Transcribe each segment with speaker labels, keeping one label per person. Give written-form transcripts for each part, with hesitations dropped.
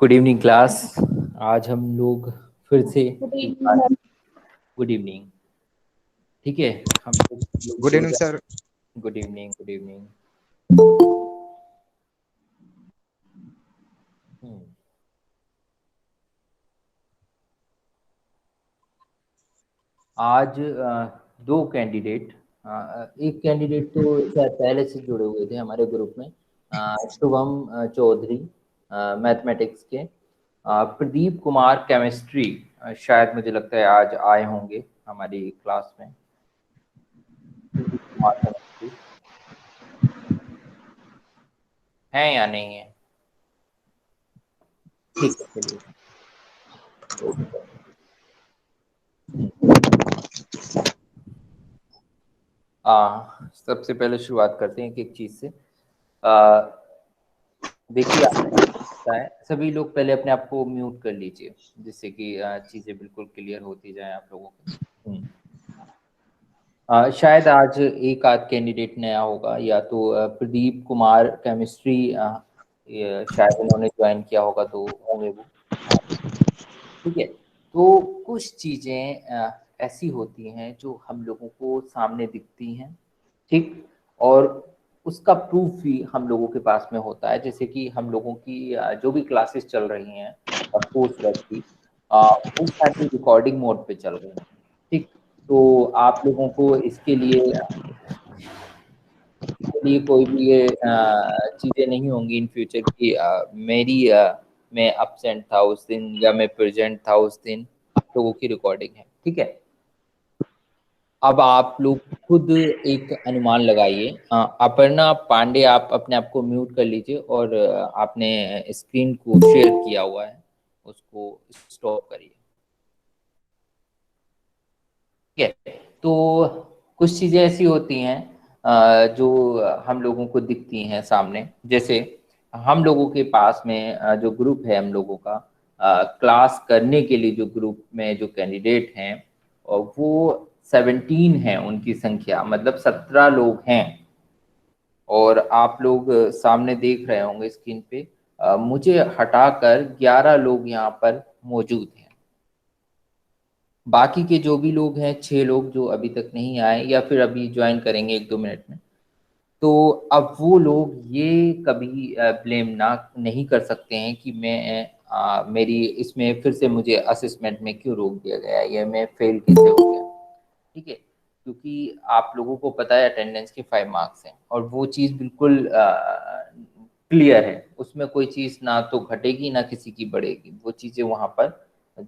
Speaker 1: Good evening class. आज हम लोग फिर से
Speaker 2: गुड
Speaker 1: एक
Speaker 2: इवनिंग
Speaker 1: बार
Speaker 2: सर।
Speaker 1: Good evening. ठीक है, हम लोग
Speaker 3: good evening sir.
Speaker 1: Good evening, good evening. आज दो कैंडिडेट, एक कैंडिडेट तो शायद पहले से जुड़े हुए थे हमारे ग्रुप में, शुभम चौधरी मैथमेटिक्स के, प्रदीप कुमार केमिस्ट्री, शायद मुझे लगता है आज आए होंगे हमारी क्लास में। प्रदीप कुमार केमिस्ट्री है या नहीं है? ठीक है, चलिए। सबसे पहले शुरुआत करते हैं एक चीज से। देखिए, आपको है सभी लोग पहले अपने आप को म्यूट कर लीजिए, जिससे कि चीजें बिल्कुल क्लियर होती जाए आप लोगों को। शायद आज एक आध कैंडिडेट नया होगा, या तो प्रदीप कुमार केमिस्ट्री, शायद उन्होंने ज्वाइन किया होगा, तो होंगे वो। ठीक है, तो कुछ चीजें ऐसी होती हैं जो हम लोगों को सामने दिखती हैं, ठीक, और उसका प्रूफ भी हम लोगों के पास में होता है। जैसे कि हम लोगों की जो भी क्लासेस चल रही हैं कोर्स वर्क की, वो सारी रिकॉर्डिंग मोड पे चल रही हैं। ठीक, तो आप लोगों को इसके लिए कोई भी ये चीज़ें नहीं होंगी इन फ्यूचर की मैं absent था उस दिन या मैं प्रेजेंट था उस दिन। आप लोगों की रिकॉर्डिंग है, ठीक है। अब आप लोग खुद एक अनुमान लगाइए। अपर्णा पांडे, आप अपने आप को म्यूट कर लीजिए और आपने स्क्रीन को शेयर किया हुआ है, उसको स्टॉप करिए। ठीक है, तो कुछ चीज़ें ऐसी होती हैं जो हम लोगों को दिखती हैं सामने। जैसे हम लोगों के पास में जो ग्रुप है हम लोगों का, क्लास करने के लिए जो ग्रुप में जो कैंडिडेट हैं, और वो 17 हैं, उनकी संख्या मतलब 17 लोग हैं। और आप लोग सामने देख रहे होंगे स्क्रीन पे, मुझे हटाकर 11 लोग यहाँ पर मौजूद हैं। बाकी के जो भी लोग हैं, 6 लोग जो अभी तक नहीं आए या फिर अभी ज्वाइन करेंगे 1-2 मिनट में, तो अब वो लोग ये कभी ब्लेम ना नहीं कर सकते हैं कि मेरी इसमें फिर से मुझे असेसमेंट में क्यों रोक दिया गया या मैं फेल कैसे हो गया। ठीक है, क्योंकि आप लोगों को पता है अटेंडेंस के 5 मार्क्स हैं, और वो चीज़ बिल्कुल क्लियर है, उसमें कोई चीज़ ना तो घटेगी ना किसी की बढ़ेगी। वो चीज़ें वहाँ पर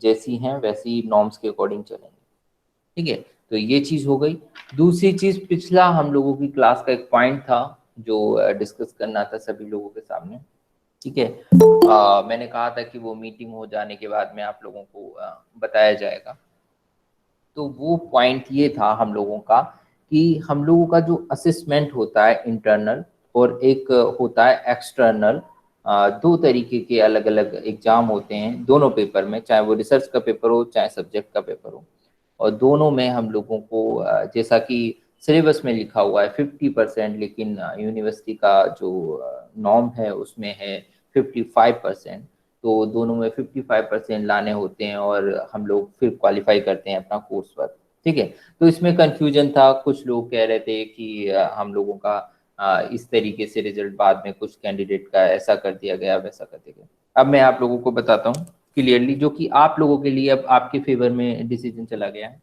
Speaker 1: जैसी हैं वैसी नॉर्म्स के अकॉर्डिंग चलेंगी। ठीक है, तो ये चीज़ हो गई। दूसरी चीज़, पिछला हम लोगों की क्लास का एक पॉइंट था जो डिस्कस करना था सभी लोगों के सामने। ठीक है, मैंने कहा था कि वो मीटिंग हो जाने के बाद में आप लोगों को बताया जाएगा। तो वो पॉइंट ये था हम लोगों का कि हम लोगों का जो असेसमेंट होता है इंटरनल और एक होता है एक्सटर्नल, दो तरीके के अलग अलग एग्जाम होते हैं दोनों पेपर में, चाहे वो रिसर्च का पेपर हो चाहे सब्जेक्ट का पेपर हो। और दोनों में हम लोगों को जैसा कि सिलेबस में लिखा हुआ है 50%, लेकिन यूनिवर्सिटी का जो नॉर्म है उसमें है 55%। तो दोनों में 55% लाने होते हैं और हम लोग फिर क्वालिफाई करते हैं अपना कोर्स वर्क। ठीक है, तो इसमें कंफ्यूजन था, कुछ लोग कह रहे थे कि हम लोगों का इस तरीके से रिजल्ट, बाद में कुछ कैंडिडेट का ऐसा कर दिया गया वैसा कर दिया गया। अब मैं आप लोगों को बताता हूँ क्लियरली, जो कि आप लोगों के लिए अब आपके फेवर में डिसीजन चला गया है।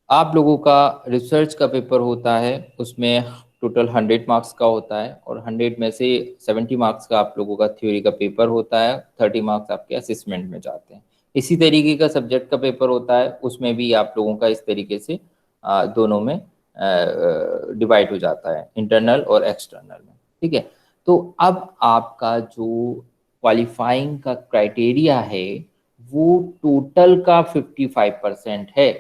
Speaker 1: आप लोगों का रिसर्च का पेपर होता है, उसमें टोटल 100 मार्क्स का होता है, और 100 में से 70 मार्क्स का आप लोगों का थ्योरी का पेपर होता है, 30 मार्क्स आपके असेसमेंट में जाते हैं। इसी तरीके का सब्जेक्ट का पेपर होता है, उसमें भी आप लोगों का इस तरीके से दोनों में डिवाइड हो जाता है, इंटरनल और एक्सटर्नल में। ठीक है, तो अब आपका जो क्वालिफाइंग का क्राइटेरिया है वो टोटल का 55% है।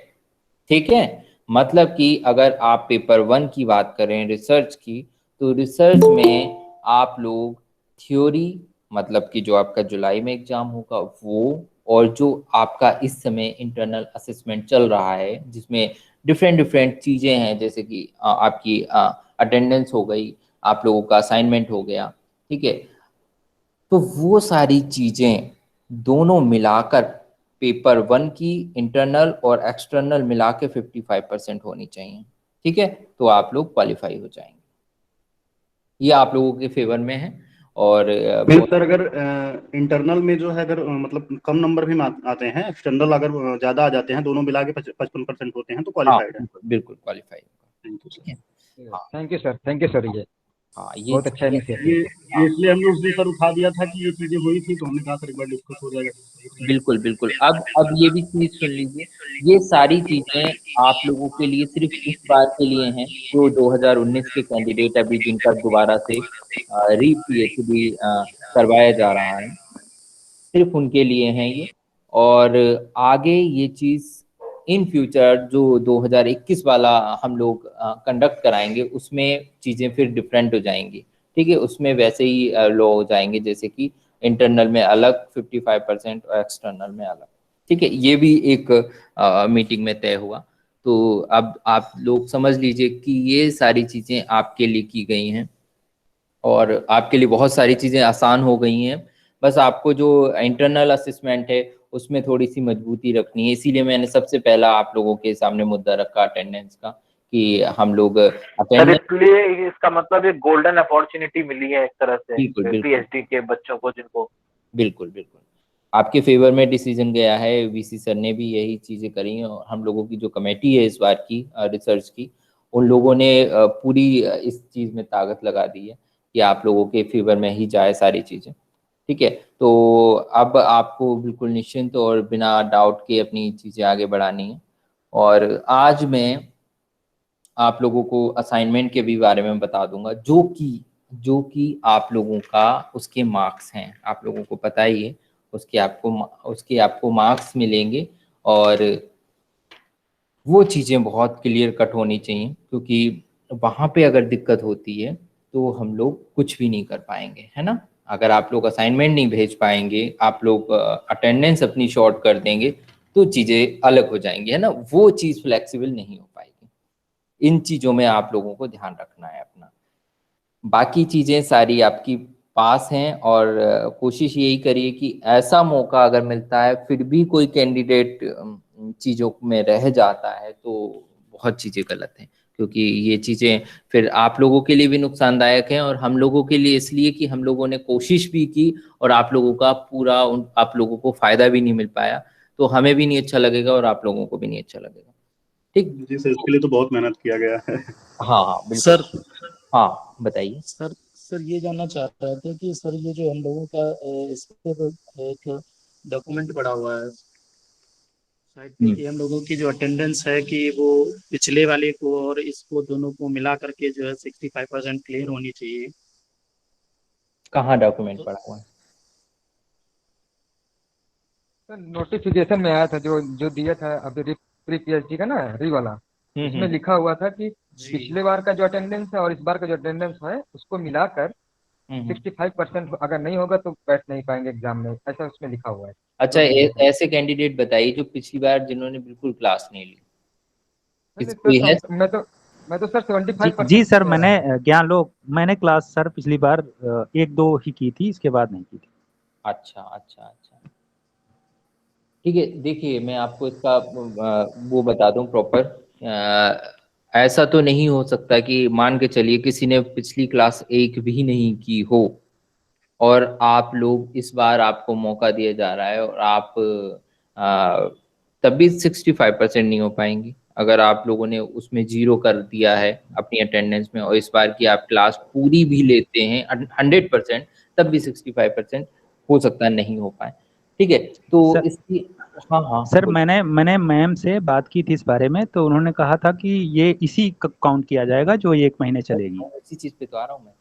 Speaker 1: ठीक है, मतलब कि अगर आप पेपर 1 की बात करें रिसर्च की, तो रिसर्च में आप लोग थ्योरी, मतलब कि जो आपका जुलाई में एग्जाम होगा वो, और जो आपका इस समय इंटरनल असेसमेंट चल रहा है जिसमें डिफरेंट डिफरेंट चीज़ें हैं, जैसे कि आपकी अटेंडेंस हो गई, आप लोगों का असाइनमेंट हो गया। ठीक है, तो वो सारी चीजें दोनों मिलाकर पेपर 1 की इंटरनल और एक्सटर्नल मिला के 55% होनी चाहिए। ठीक है, तो आप लोग क्वालिफाई हो जाएंगे। ये आप लोगों के फेवर में है। और
Speaker 2: फिर सर अगर इंटरनल में जो है, अगर मतलब कम नंबर भी आते हैं, एक्सटर्नल अगर ज्यादा आ जाते हैं, दोनों मिला के 55% होते हैं, तो
Speaker 1: हाँ
Speaker 2: क्वालिफाइड है।
Speaker 1: बिल्कुल बिल्कुल क्वालिफाई होगा।
Speaker 2: थैंक यू
Speaker 1: ठीक
Speaker 2: सर।
Speaker 1: है। हाँ
Speaker 3: thank you sir, thank you sir, ये
Speaker 1: हाँ, ये
Speaker 3: बहुत अच्छा
Speaker 2: ये
Speaker 3: इनिशिएटिव।
Speaker 2: ये इसलिए हमने उस दिन सर उठा दिया था कि ये चीजें हुई थी, तो हमने कहा सर एक बार डिस्कस हो जाएगा तो सही रहेगा।
Speaker 1: बिल्कुल बिल्कुल। अब ये भी चीज सुन लीजिए, ये सारी चीजें आप लोगों के लिए सिर्फ इस बार के लिए हैं, जो 2019 के कैंडिडेट अभी जिनका दोबारा से री पीएचडी करवाया जा रहा है, सिर्फ उनके लिए हैं ये। और आगे ये चीज इन फ्यूचर जो 2021 वाला हम लोग कंडक्ट कराएंगे, उसमें चीजें फिर डिफरेंट हो जाएंगी। ठीक है, उसमें वैसे ही लो हो जाएंगे, जैसे कि इंटरनल में अलग 55% और एक्सटर्नल में अलग। ठीक है, ये भी एक मीटिंग में तय हुआ। तो अब आप लोग समझ लीजिए कि ये सारी चीजें आपके लिए की गई हैं, और आपके लिए बहुत सारी चीज़ें आसान हो गई हैं। बस आपको जो इंटरनल असेसमेंट है उसमें थोड़ी सी मजबूती रखनी है। इसीलिए मैंने सबसे पहला आप लोगों के सामने मुद्दा रखा अटेंडेंस का, कि हम लोग
Speaker 4: सर
Speaker 1: अटेंडेंस।
Speaker 4: इसलिए इसका मतलब एक गोल्डन अपॉर्चुनिटी मिली है एक तरह से
Speaker 1: बिल्कुल बिल्कुल
Speaker 4: पीएचडी के बच्चों को, जिनको
Speaker 1: बिल्कुल बिल्कुल आपके फेवर में डिसीजन गया है। वीसी सर ने भी यही चीज़ें करी हैं, और हम लोगों की जो कमेटी है इस बार की रिसर्च की, उन लोगों ने पूरी इस चीज़ में ताकत लगा दी है कि आप लोगों के फेवर में ही जाए सारी चीज़ें। ठीक है, तो अब आपको बिल्कुल निश्चिंत और बिना डाउट के अपनी चीज़ें आगे बढ़ानी है। और आज मैं आप लोगों को असाइनमेंट के भी बारे में बता दूंगा, जो कि आप लोगों का उसके मार्क्स हैं। आप लोगों को पता ही है, उसके आपको मार्क्स मिलेंगे। और वो चीज़ें बहुत क्लियर कट होनी चाहिए, क्योंकि वहाँ पे अगर दिक्कत होती है तो हम लोग कुछ भी नहीं कर पाएंगे, है ना। अगर आप लोग असाइनमेंट नहीं भेज पाएंगे, आप लोग अटेंडेंस अपनी शॉर्ट कर देंगे, तो चीज़ें अलग हो जाएंगी, है ना। वो चीज़ फ्लेक्सिबल नहीं हो पाएगी। इन चीज़ों में आप लोगों को ध्यान रखना है अपना। बाकी चीज़ें सारी आपकी पास हैं, और कोशिश यही करिए कि ऐसा मौका अगर मिलता है फिर भी कोई कैंडिडेट चीज़ों में रह जाता है, तो बहुत चीज़ें गलत हैं। क्योंकि ये चीज़ें फिर आप लोगों के लिए भी नुकसानदायक हैं, और हम लोगों के लिए इसलिए कि हम लोगों ने कोशिश भी की और आप लोगों का पूरा आप लोगों को फ़ायदा भी नहीं मिल पाया, तो हमें भी नहीं अच्छा लगेगा और आप लोगों को भी नहीं अच्छा लगेगा। ठीक।
Speaker 2: जी सर, इसके लिए तो बहुत मेहनत किया गया है।
Speaker 1: हाँ हाँ बिल्कुल।
Speaker 5: सर
Speaker 1: हाँ बताइए।
Speaker 5: सर सर ये जानना चाह रहे थे कि सर ये जो हम लोगों का इस पे तो एक डॉक्यूमेंट पड़ा हुआ है साइट पे, कि हम लोगों की जो अटेंडेंस है कि वो पिछले वाले को और इसको दोनों को मिला करके जो है 65% क्लियर होनी चाहिए।
Speaker 1: कहाँ डॉक्यूमेंट
Speaker 5: तो
Speaker 1: पड़ा हुआ है?
Speaker 3: सर नोटिफिकेशन में आया था, जो जो दिया था अभी प्री पीएचडी का ना, री वाला, उसमें
Speaker 1: हम्म।
Speaker 3: लिखा हुआ था कि
Speaker 5: जी
Speaker 3: पिछले बार का जो अटेंडेंस है और इस बार का जो अटेंडेंस है उसको मिलाकर
Speaker 1: हम्म।
Speaker 3: 65% अगर नहीं होगा तो बैठ नहीं पाएंगे एग्जाम में, ऐसा उसमें लिखा हुआ है।
Speaker 1: अच्छा,
Speaker 3: नोटिफिकेशन में।
Speaker 1: ऐसे कैंडिडेट बताइए जो पिछली बार जिन्होंने बिल्कुल क्लास नहीं ली।
Speaker 3: नहीं
Speaker 1: कोई है?
Speaker 3: सर, मैं तो सर
Speaker 6: जी
Speaker 3: 75%
Speaker 6: जी सर,
Speaker 3: से
Speaker 6: मैंने
Speaker 3: आया हूँ।
Speaker 6: ज्ञान लोग मैंने क्लास सर पिछली बार एक दो ही की थी, इसके बाद नहीं की थी।
Speaker 1: अच्छा अच्छा अच्छा। ठीक है, देखिए मैं आपको इसका वो बता दूं प्रॉपर। ऐसा तो नहीं हो सकता कि मान के चलिए किसी ने पिछली क्लास एक भी नहीं की हो, और आप लोग इस बार आपको मौका दिया जा रहा है, और आप आ, तब भी 65% नहीं हो पाएंगी। अगर आप लोगों ने उसमें 0 कर दिया है अपनी अटेंडेंस में, और इस बार की आप क्लास पूरी भी लेते हैं 100%, तब भी 65% हो सकता है नहीं हो पाए। ठीक है, तो
Speaker 6: सर
Speaker 1: इसकी। हाँ हाँ
Speaker 6: सर
Speaker 1: बोलिए।
Speaker 6: मैंने मैम से बात की थी इस बारे में, तो उन्होंने कहा था कि ये इसी काउंट किया जाएगा जो ये 1 महीने चलेगी।
Speaker 1: इसी चीज पे तो आ रहा हूँ मैं।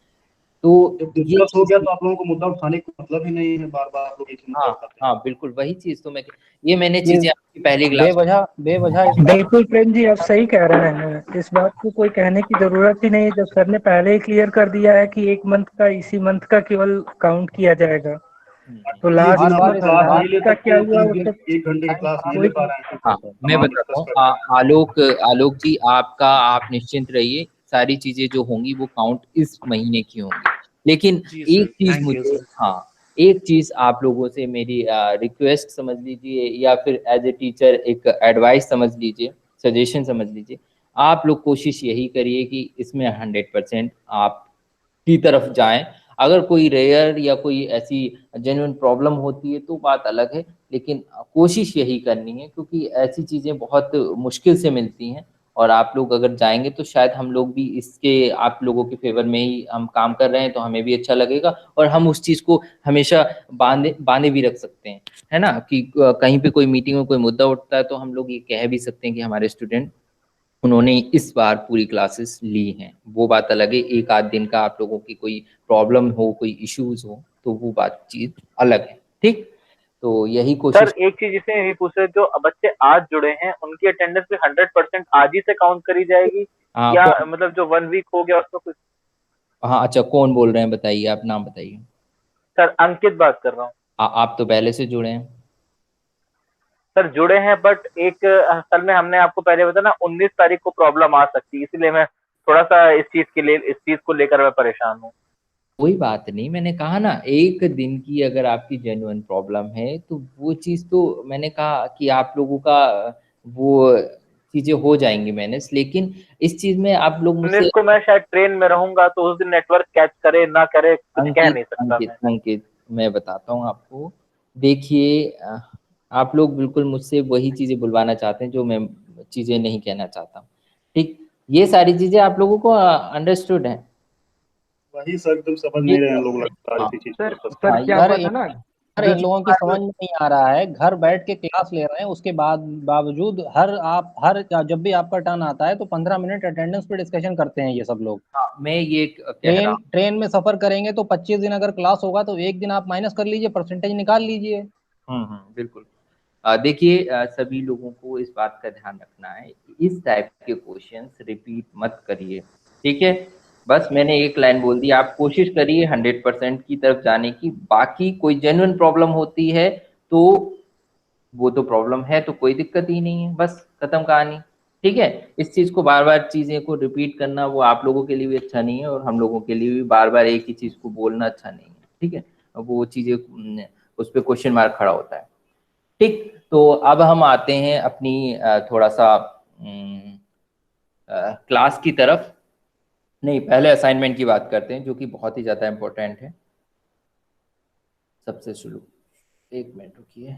Speaker 1: तो
Speaker 2: जब
Speaker 1: ये
Speaker 2: डिस्कस हो
Speaker 1: चीज।
Speaker 2: गया तो आप लोगों को मुद्दा उठाने का मतलब ही नहीं है, बार बार आप लोग एक ही
Speaker 1: हाँ
Speaker 2: मुद्दा उठाते हैं।
Speaker 1: हाँ बिल्कुल, वही चीज तो मैं, ये मैंने
Speaker 7: ये
Speaker 1: चीजें आपकी पहली क्लास।
Speaker 7: बेवजह बेवजह इस बात बिल्कुल प्रेम जी, आप सही कह रहे हैं। इस बात को कोई कहने की जरूरत ही नहीं, जब सर ने पहले ही क्लियर कर दिया है कि एक मंथ का, इसी मंथ का केवल काउंट किया जाएगा। तो
Speaker 2: जिस दिन
Speaker 7: लास्ट
Speaker 2: आप लोग क्लास नहीं ले
Speaker 7: लास्ट का क्या
Speaker 2: सकते,
Speaker 7: हुआ
Speaker 2: जिस
Speaker 7: वो
Speaker 2: दिन
Speaker 7: सब
Speaker 2: 1 घंटे की क्लास नहीं ले
Speaker 7: कोई।
Speaker 2: पा रहे हैं,
Speaker 1: हाँ
Speaker 2: हम
Speaker 1: मैं
Speaker 2: आप
Speaker 1: बताता
Speaker 2: डिस्कस
Speaker 1: हूँ।
Speaker 2: कर रहे हैं।
Speaker 1: आलोक आलोक जी, आपका आप निश्चिंत रहिए, सारी चीजें जो होंगी वो काउंट इस महीने की होंगी। लेकिन
Speaker 5: जी
Speaker 1: एक
Speaker 5: सर,
Speaker 1: चीज
Speaker 5: थैंक यू
Speaker 1: मुझे,
Speaker 5: सर।
Speaker 1: हाँ, एक चीज़ आप लोगों से मेरी रिक्वेस्ट समझ लीजिए, या फिर एज ए टीचर एक एडवाइस समझ लीजिए, सजेशन समझ लीजिए। आप लोग कोशिश यही करिए कि इसमें 100% आप की तरफ जाएं। अगर कोई रेयर या कोई ऐसी जेन्युइन प्रॉब्लम होती है तो बात अलग है, लेकिन कोशिश यही करनी है, क्योंकि ऐसी चीज़ें बहुत मुश्किल से मिलती हैं। और आप लोग अगर जाएंगे तो शायद हम लोग भी इसके, आप लोगों के फेवर में ही हम काम कर रहे हैं तो हमें भी अच्छा लगेगा, और हम उस चीज़ को हमेशा बांधे बांधे भी रख सकते हैं, है ना, कि कहीं पे कोई मीटिंग में कोई मुद्दा उठता है तो हम लोग ये कह भी सकते हैं कि हमारे स्टूडेंट, उन्होंने इस बार पूरी क्लासेस ली हैं। वो बात अलग है, एक आध दिन का आप लोगों की कोई प्रॉब्लम हो, कोई इश्यूज हो, तो वो बातचीत अलग है। ठीक, तो यही
Speaker 4: सर
Speaker 1: कोशिश।
Speaker 4: एक चीज इसमें यही पूछ रहे, जो बच्चे आज जुड़े हैं उनकी अटेंडेंस भी 100% आज ही से काउंट करी जाएगी,
Speaker 1: हाँ
Speaker 4: या मतलब जो 1 वीक हो गया उसमें कुछ?
Speaker 1: हाँ, अच्छा, कौन बोल रहे हैं बताइए, आप नाम बताइए।
Speaker 4: सर अंकित बात कर रहा हूँ।
Speaker 1: आप तो पहले से जुड़े हैं।
Speaker 4: सर जुड़े हैं, बट एक असल में हमने आपको पहले बताया ना 19 तारीख को प्रॉब्लम आ सकती है, इसलिए मैं थोड़ा सा इस चीज को लेकर मैं परेशान हूँ।
Speaker 1: कोई बात नहीं, मैंने कहा ना, एक दिन की अगर आपकी जेन्युइन प्रॉब्लम है तो वो चीज़ तो मैंने कहा कि आप लोगों का वो चीज़ें हो जाएंगी मैनेज, लेकिन इस चीज़ में आप लोग
Speaker 4: 19
Speaker 1: मुझसे।
Speaker 4: को मैं शायद ट्रेन में रहूंगा, तो उस दिन नेटवर्क कैच करे ना करे कुछ कह
Speaker 1: अंकित
Speaker 4: नहीं सकता
Speaker 1: अंकित
Speaker 4: मैं।
Speaker 1: अंकित, मैं बताता हूँ आपको। देखिए, आप लोग बिल्कुल मुझसे वही चीज़ें बुलवाना चाहते हैं जो मैं चीज़ें नहीं कहना चाहता हूँ। ठीक, ये सारी चीज़ें आप लोगों को अंडरस्टूड है।
Speaker 2: वही सर, एकदम समझ
Speaker 1: ये
Speaker 2: नहीं रहे हैं लोग, लगता है
Speaker 1: हाँ
Speaker 2: इसी चीज
Speaker 3: सर
Speaker 2: पर।
Speaker 3: सर
Speaker 1: हाँ,
Speaker 3: क्या
Speaker 8: सर
Speaker 3: हुआ था ना,
Speaker 8: सर इन लोगों की समझ में नहीं आ रहा है, घर बैठ के क्लास ले रहे हैं, उसके बाद बावजूद हर जब भी आपका टर्न आता है तो 15 मिनट अटेंडेंस पे डिस्कशन करते हैं ये सब लोग।
Speaker 1: हाँ, मैं ये कह रहा हूँ।
Speaker 8: ट्रेन में सफर करेंगे तो 25 दिन अगर क्लास होगा तो एक दिन आप माइनस कर लीजिए, परसेंटेज निकाल लीजिए।
Speaker 1: बिल्कुल। देखिए, सभी लोगों को इस बात का ध्यान रखना है, इस टाइप के क्वेश्चंस रिपीट मत करिए। ठीक है, बस मैंने एक लाइन बोल दी, आप कोशिश करिए 100% की तरफ जाने की। बाकी कोई जेन्युइन प्रॉब्लम होती है तो वो तो प्रॉब्लम है, तो कोई दिक्कत ही नहीं है, बस खत्म कहानी। ठीक है, इस चीज को बार बार चीजें को रिपीट करना वो आप लोगों के लिए भी अच्छा नहीं है, और हम लोगों के लिए भी बार बार एक ही चीज को बोलना अच्छा नहीं है। ठीक है, वो चीजें उस पर क्वेश्चन मार्क खड़ा होता है। ठीक, तो अब हम आते हैं अपनी थोड़ा सा क्लास की तरफ। नहीं, पहले असाइनमेंट की बात करते हैं, जो कि बहुत ही ज़्यादा इम्पोर्टेंट है। सबसे शुरू, एक मिनट रुकिए।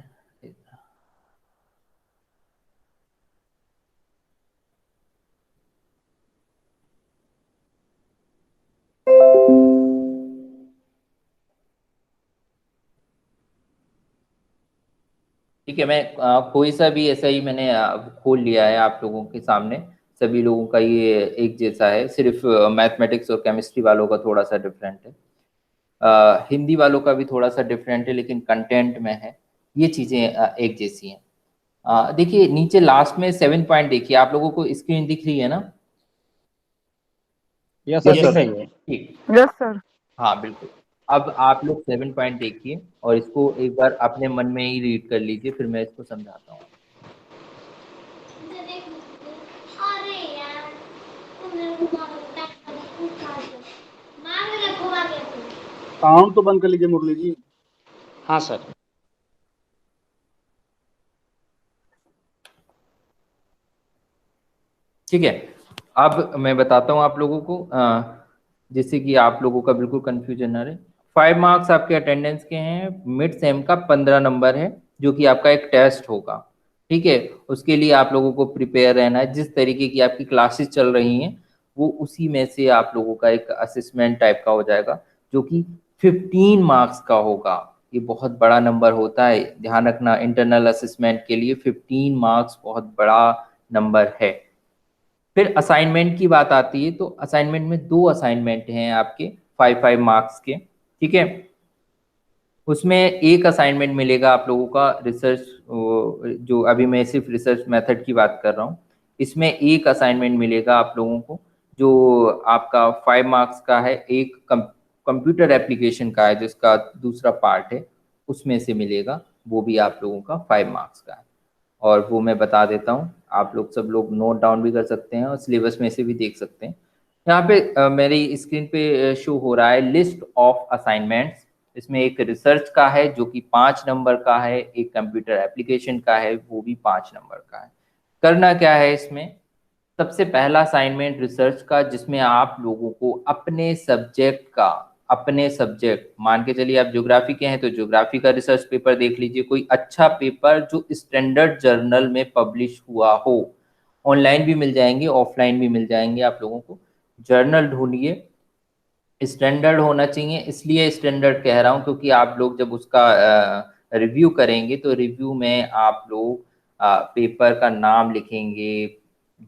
Speaker 1: ठीक है, मैं कोई सा भी ऐसा ही मैंने खोल लिया है आप लोगों के सामने। सभी लोगों का ये एक जैसा है, सिर्फ मैथमेटिक्स और केमिस्ट्री वालों का थोड़ा सा डिफरेंट है। हिंदी वालों का भी थोड़ा सा डिफरेंट है, लेकिन कंटेंट में है, ये चीज़ें एक जैसी हैं। देखिए नीचे लास्ट में 7 पॉइंट देखिए, आप लोगों को स्क्रीन दिख रही है ना?
Speaker 8: यस सर,
Speaker 2: यस
Speaker 8: दिख
Speaker 2: सर।
Speaker 8: रही है।
Speaker 1: ठीक,
Speaker 9: यस सर।
Speaker 1: हाँ बिल्कुल। अब आप लोग 7 पॉइंट देखिए और इसको एक बार अपने मन में ही रीड कर लीजिए, फिर मैं इसको समझाता हूँ।
Speaker 2: साउंड तो बंद कर लीजिए मुरली जी।
Speaker 8: हाँ सर।
Speaker 1: ठीक है, अब मैं बताता हूँ आप लोगों को, जिससे कि आप लोगों का बिल्कुल कंफ्यूजन ना रहे। 5 मार्क्स आपके अटेंडेंस के हैं, मिड सेम का 15 नंबर है, जो कि आपका एक टेस्ट होगा। ठीक है, उसके लिए आप लोगों को प्रिपेयर रहना है। जिस तरीके की आपकी क्लासेस चल रही हैं वो उसी में से आप लोगों का एक असेसमेंट टाइप का हो जाएगा, जो कि 15 मार्क्स का होगा। ये बहुत बड़ा नंबर होता है, ध्यान रखना। इंटरनल असेसमेंट के लिए 15 मार्क्स बहुत बड़ा नंबर है। फिर असाइनमेंट की बात आती है, तो असाइनमेंट में 2 असाइनमेंट हैं आपके 5-5 मार्क्स के। ठीक है, उसमें एक असाइनमेंट मिलेगा आप लोगों का रिसर्च, जो अभी मैं सिर्फ रिसर्च मेथड की बात कर रहा हूँ। इसमें एक असाइनमेंट मिलेगा आप लोगों को जो आपका 5 मार्क्स का है, एक कंप्यूटर एप्लीकेशन का है जिसका दूसरा पार्ट है, उसमें से मिलेगा, वो भी आप लोगों का 5 मार्क्स का है। और वो मैं बता देता हूँ, आप लोग सब लोग नोट डाउन भी कर सकते हैं और सिलेबस में से भी देख सकते हैं। यहाँ पे मेरी स्क्रीन पे शो हो रहा है लिस्ट ऑफ असाइनमेंट्स इसमें एक रिसर्च का है जो कि 5 नंबर का है, एक कंप्यूटर एप्लीकेशन का है वो भी 5 नंबर का है। करना क्या है इसमें, सबसे पहला असाइनमेंट रिसर्च का, जिसमें आप लोगों को अपने सब्जेक्ट मान के चलिए आप ज्योग्राफी के हैं तो ज्योग्राफी का रिसर्च पेपर देख लीजिए, कोई अच्छा पेपर जो स्टैंडर्ड जर्नल में पब्लिश हुआ हो, ऑनलाइन भी मिल जाएंगे ऑफलाइन भी मिल जाएंगे, आप लोगों को जर्नल ढूंढिए, स्टैंडर्ड होना चाहिए। इसलिए स्टैंडर्ड कह रहा हूँ क्योंकि आप लोग जब उसका रिव्यू करेंगे तो रिव्यू में आप लोग पेपर का नाम लिखेंगे,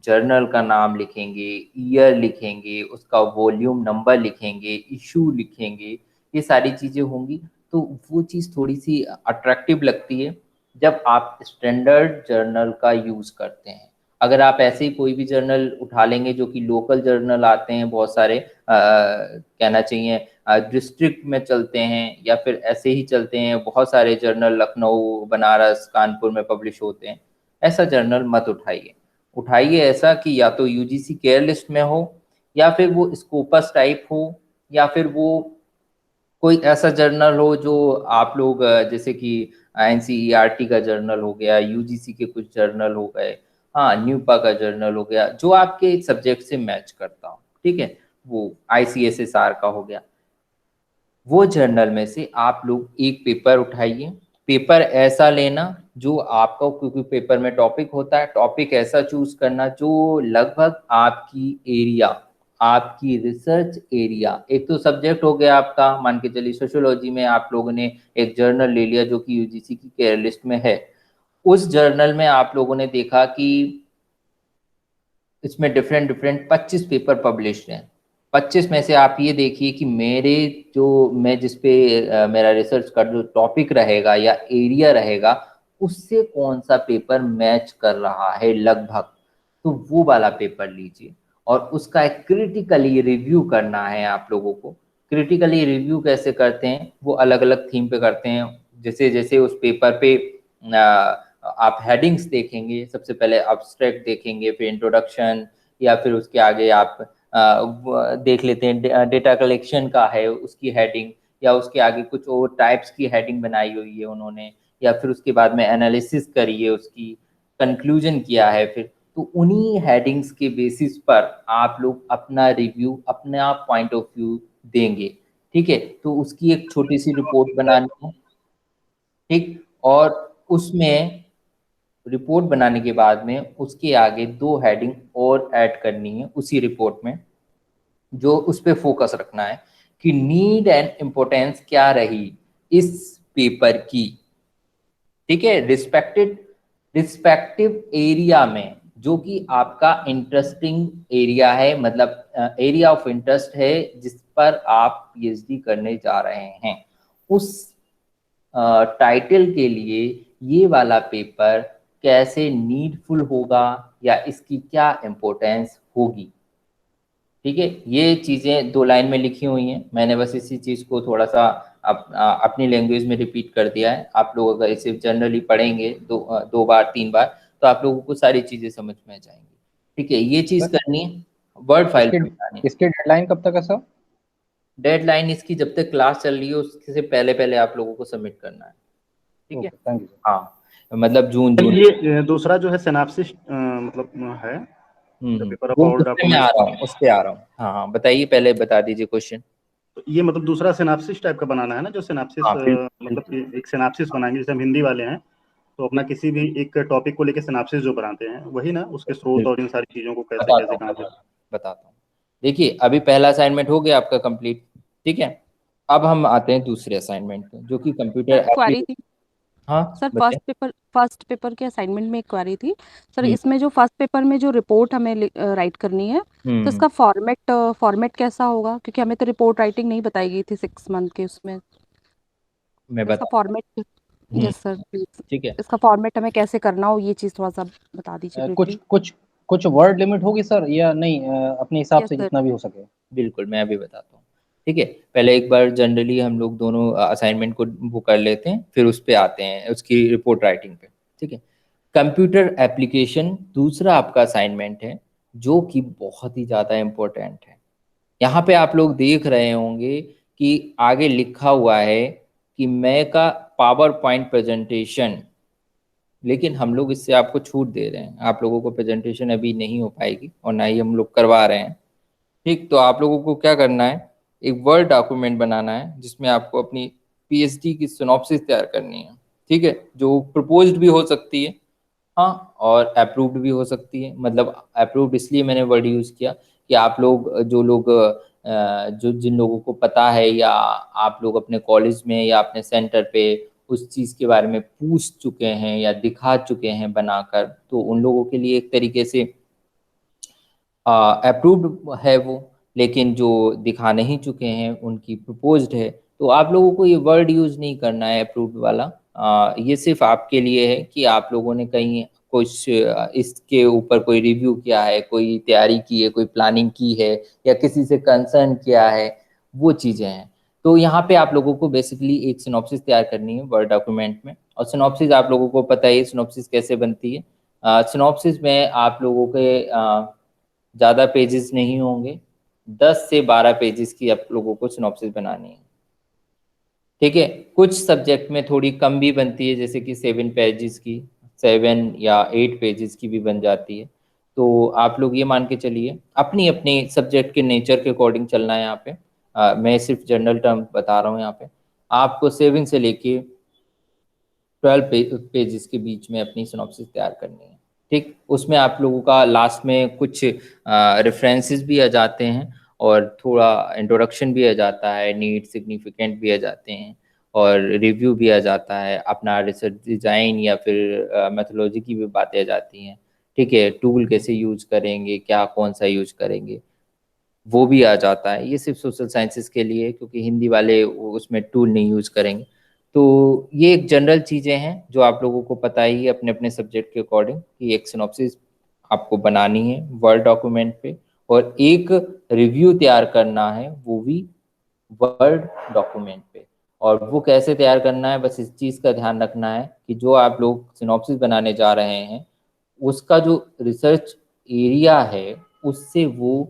Speaker 1: जर्नल का नाम लिखेंगे, ईयर लिखेंगे, उसका वॉल्यूम नंबर लिखेंगे, इशू लिखेंगे, ये सारी चीज़ें होंगी। तो वो चीज़ थोड़ी सी अट्रैक्टिव लगती है जब आप स्टैंडर्ड जर्नल का यूज़ करते हैं। अगर आप ऐसे ही कोई भी जर्नल उठा लेंगे जो कि लोकल जर्नल आते हैं बहुत सारे, कहना चाहिए डिस्ट्रिक्ट में चलते हैं या फिर ऐसे ही चलते हैं, बहुत सारे जर्नल लखनऊ, बनारस, कानपुर में पब्लिश होते हैं, ऐसा जर्नल मत उठाइए ऐसा कि या तो यूजीसी केयर लिस्ट में हो या फिर वो स्कोपस टाइप हो या फिर वो कोई ऐसा जर्नल हो जो आप लोग जैसे कि एनसीईआरटी का जर्नल हो गया, यूजीसी के कुछ जर्नल हो गए, हाँ न्यूपा का जर्नल हो गया, जो आपके सब्जेक्ट से मैच करता हो, ठीक है, वो आईसीएसएसआर का हो गया, वो जर्नल में से आप लोग एक पेपर उठाइए। पेपर ऐसा लेना जो आपका, क्योंकि पेपर में टॉपिक होता है, टॉपिक ऐसा चूज करना जो लगभग आपकी रिसर्च एरिया, एक तो सब्जेक्ट हो गया आपका, मान के चलिए सोशियोलॉजी में आप लोगों ने एक जर्नल ले लिया जो कि यूजीसी की केयर लिस्ट में है, उस जर्नल में आप लोगों ने देखा कि इसमें डिफरेंट 25 पेपर पब्लिश हैं, 25 में से आप ये देखिए कि मैं जिस पे मेरा रिसर्च का जो टॉपिक रहेगा या एरिया रहेगा उससे कौन सा पेपर मैच कर रहा है लगभग, तो वो वाला पेपर लीजिए और उसका एक क्रिटिकली रिव्यू करना है आप लोगों को। क्रिटिकली रिव्यू कैसे करते हैं, वो अलग अलग थीम पे करते हैं, जैसे जैसे उस पेपर पे आप हेडिंग्स देखेंगे, सबसे पहले अब्स्ट्रैक्ट देखेंगे, फिर इंट्रोडक्शन, या फिर उसके आगे आप देख लेते हैं डेटा कलेक्शन का है उसकी हेडिंग, या उसके आगे कुछ और टाइप्स की हेडिंग बनाई हुई है उन्होंने, या फिर उसके बाद में एनालिसिस करी है, उसकी कंक्लूजन किया है, फिर तो उन्हीं हेडिंग्स के बेसिस पर आप लोग अपना रिव्यू, अपना पॉइंट ऑफ व्यू देंगे, ठीक है। तो उसकी एक छोटी सी रिपोर्ट बनानी है, ठीक, और उसमें रिपोर्ट बनाने के बाद में उसके आगे 2 हेडिंग और ऐड करनी है उसी रिपोर्ट में, जो उस पर फोकस रखना है कि नीड एंड इम्पोर्टेंस क्या रही इस पेपर की, ठीक है, रिस्पेक्टिव एरिया में, जो कि आपका इंटरेस्टिंग एरिया है, मतलब एरिया ऑफ इंटरेस्ट है जिस पर आप पीएचडी करने जा रहे हैं, उस टाइटल के लिए ये वाला पेपर कैसे नीडफुल होगा या इसकी क्या इम्पोर्टेंस होगी, ठीक है। ये चीज़ें 2 लाइन में लिखी हुई हैं, मैंने बस इसी चीज़ को थोड़ा सा अपनी लैंग्वेज में रिपीट कर दिया है। आप लोग अगर इसे जनरली पढ़ेंगे 2 बार 3 बार तो आप लोगों को सारी चीज़ें समझ में आ जाएंगी, ठीक है। ये चीज़ करनी है, वर्ड फाइल पे बनानी है।
Speaker 8: इसकी डेडलाइन कब तक है सर?
Speaker 1: डेडलाइन इसकी जब तक क्लास चल रही है उससे पहले पहले आप लोगों को सबमिट करना है, ठीक है।
Speaker 8: Thank you.
Speaker 1: हाँ, मतलब जून
Speaker 2: ये दूसरा जो है सिनॉप्सिस मतलब है पेपर ऑफ
Speaker 1: वो
Speaker 2: ऑल
Speaker 1: उससे मैं आ रहा हूँ, उससे आ रहा हूँ। हाँ बताइए, पहले बता दीजिए क्वेश्चन।
Speaker 2: तो ये मतलब दूसरा सिनॉप्सिस टाइप का बनाना है ना, जो सिनॉप्सिस मतलब एक सिनॉप्सिस बनाएंगे, जैसे हम हिंदी वाले हैं तो अपना किसी भी एक टॉपिक को लेके सिनॉप्सिस जो बनाते हैं वही ना, उसके स्रोत और इन सारी चीजों को कैसे कैसे कहाँ से।
Speaker 1: बताता हूँ, देखिए अभी पहला असाइनमेंट हो गया आपका कंप्लीट, ठीक है। अब हम आते हैं दूसरे असाइनमेंट पे जो कि कंप्यूटर
Speaker 9: क्वेरी थी
Speaker 1: हाँ
Speaker 9: सर, फर्स्ट पेपर के असाइनमेंट में एक क्वेरी थी सर। इसमें जो फर्स्ट पेपर में जो रिपोर्ट हमें राइट करनी है तो इसका फॉर्मेट कैसा होगा, क्योंकि हमें तो रिपोर्ट राइटिंग नहीं बताई गई थी 6 मंथ के उसमें।
Speaker 1: मैं
Speaker 9: इसका फॉर्मेट, यस सर प्लीज,
Speaker 1: ठीक है,
Speaker 9: इसका फॉर्मेट हमें कैसे करना हो ये चीज थोड़ा सा बता दीजिए।
Speaker 8: कुछ वर्ड लिमिट होगी सर या नहीं, अपने हिसाब से जितना भी हो सके?
Speaker 1: बिल्कुल, मैं अभी बताता हूँ, ठीक है। पहले एक बार जनरली हम लोग दोनों असाइनमेंट को वो कर लेते हैं, फिर उस पे आते हैं उसकी रिपोर्ट राइटिंग पे, ठीक है। कंप्यूटर एप्लीकेशन दूसरा आपका असाइनमेंट है जो कि बहुत ही ज़्यादा इम्पोर्टेंट है। यहाँ पे आप लोग देख रहे होंगे कि आगे लिखा हुआ है कि मैं का पावर पॉइंट प्रेजेंटेशन, लेकिन हम लोग इससे आपको छूट दे रहे हैं, आप लोगों को प्रेजेंटेशन अभी नहीं हो पाएगी और ना ही हम लोग करवा रहे हैं। ठीक, तो आप लोगों को क्या करना है, एक वर्ड डॉक्यूमेंट बनाना है जिसमें आपको अपनी पीएचडी की सिनॉप्सिस तैयार करनी है। ठीक है, जो प्रपोज्ड भी हो सकती है, हाँ, और अप्रूव्ड भी हो सकती है। मतलब अप्रूव्ड इसलिए मैंने वर्ड यूज़ किया कि आप लोग जो लोग जो जिन लोगों को पता है या आप लोग अपने कॉलेज में या अपने सेंटर पे उस चीज़ के बारे में पूछ चुके हैं या दिखा चुके हैं बनाकर, तो उन लोगों के लिए एक तरीके से अप्रूव्ड है वो, लेकिन जो दिखा नहीं चुके हैं उनकी प्रपोज्ड है। तो आप लोगों को ये वर्ड यूज़ नहीं करना है अप्रूव्ड वाला। ये सिर्फ आपके लिए है कि आप लोगों ने कहीं कुछ इसके ऊपर कोई रिव्यू किया है, कोई तैयारी की है, कोई प्लानिंग की है या किसी से कंसर्न किया है, वो चीज़ें हैं। तो यहाँ पे आप लोगों को बेसिकली एक सिनॉप्सिस तैयार करनी है वर्ड डॉक्यूमेंट में। और सिनॉप्सिस आप लोगों को पता है सिनॉप्सिस कैसे बनती है। सिनॉप्सिस में आप लोगों के ज़्यादा पेजेस नहीं होंगे, 10 से 12 पेजेस की आप लोगों को सिनॉप्सिस बनानी है। ठीक है, कुछ सब्जेक्ट में थोड़ी कम भी बनती है, जैसे कि 7 पेजेस की, 7 या 8 पेजेस की भी बन जाती है। तो आप लोग ये मान के चलिए, अपनी अपनी सब्जेक्ट के नेचर के अकॉर्डिंग चलना है यहाँ पे। मैं सिर्फ जनरल टर्म बता रहा हूँ यहाँ पे। आपको 7 से लेके 12 पेजेस के बीच में अपनी सिनॉप्सिस तैयार करनी है। ठीक, उसमें आप लोगों का लास्ट में कुछ रेफरेंसेस भी आ जाते हैं और थोड़ा इंट्रोडक्शन भी आ जाता है, नीड सिग्निफिकेंट भी आ जाते हैं और रिव्यू भी आ जाता है, अपना रिसर्च डिज़ाइन या फिर मेथोलॉजी की भी बातें आ जाती हैं। ठीक है, टूल कैसे यूज करेंगे, क्या कौन सा यूज करेंगे, वो भी आ जाता है। ये सिर्फ सोशल साइंसेस के लिए, क्योंकि हिंदी वाले उसमें टूल नहीं यूज करेंगे। तो ये एक जनरल चीज़ें हैं जो आप लोगों को पता ही है अपने अपने सब्जेक्ट के अकॉर्डिंग कि एक सिनॉप्सिस आपको बनानी है वर्ड डॉक्यूमेंट पे और एक रिव्यू तैयार करना है, वो भी वर्ड डॉक्यूमेंट पे। और वो कैसे तैयार करना है, बस इस चीज़ का ध्यान रखना है कि जो आप लोग सिनॉप्सिस बनाने जा रहे हैं उसका जो रिसर्च एरिया है उससे वो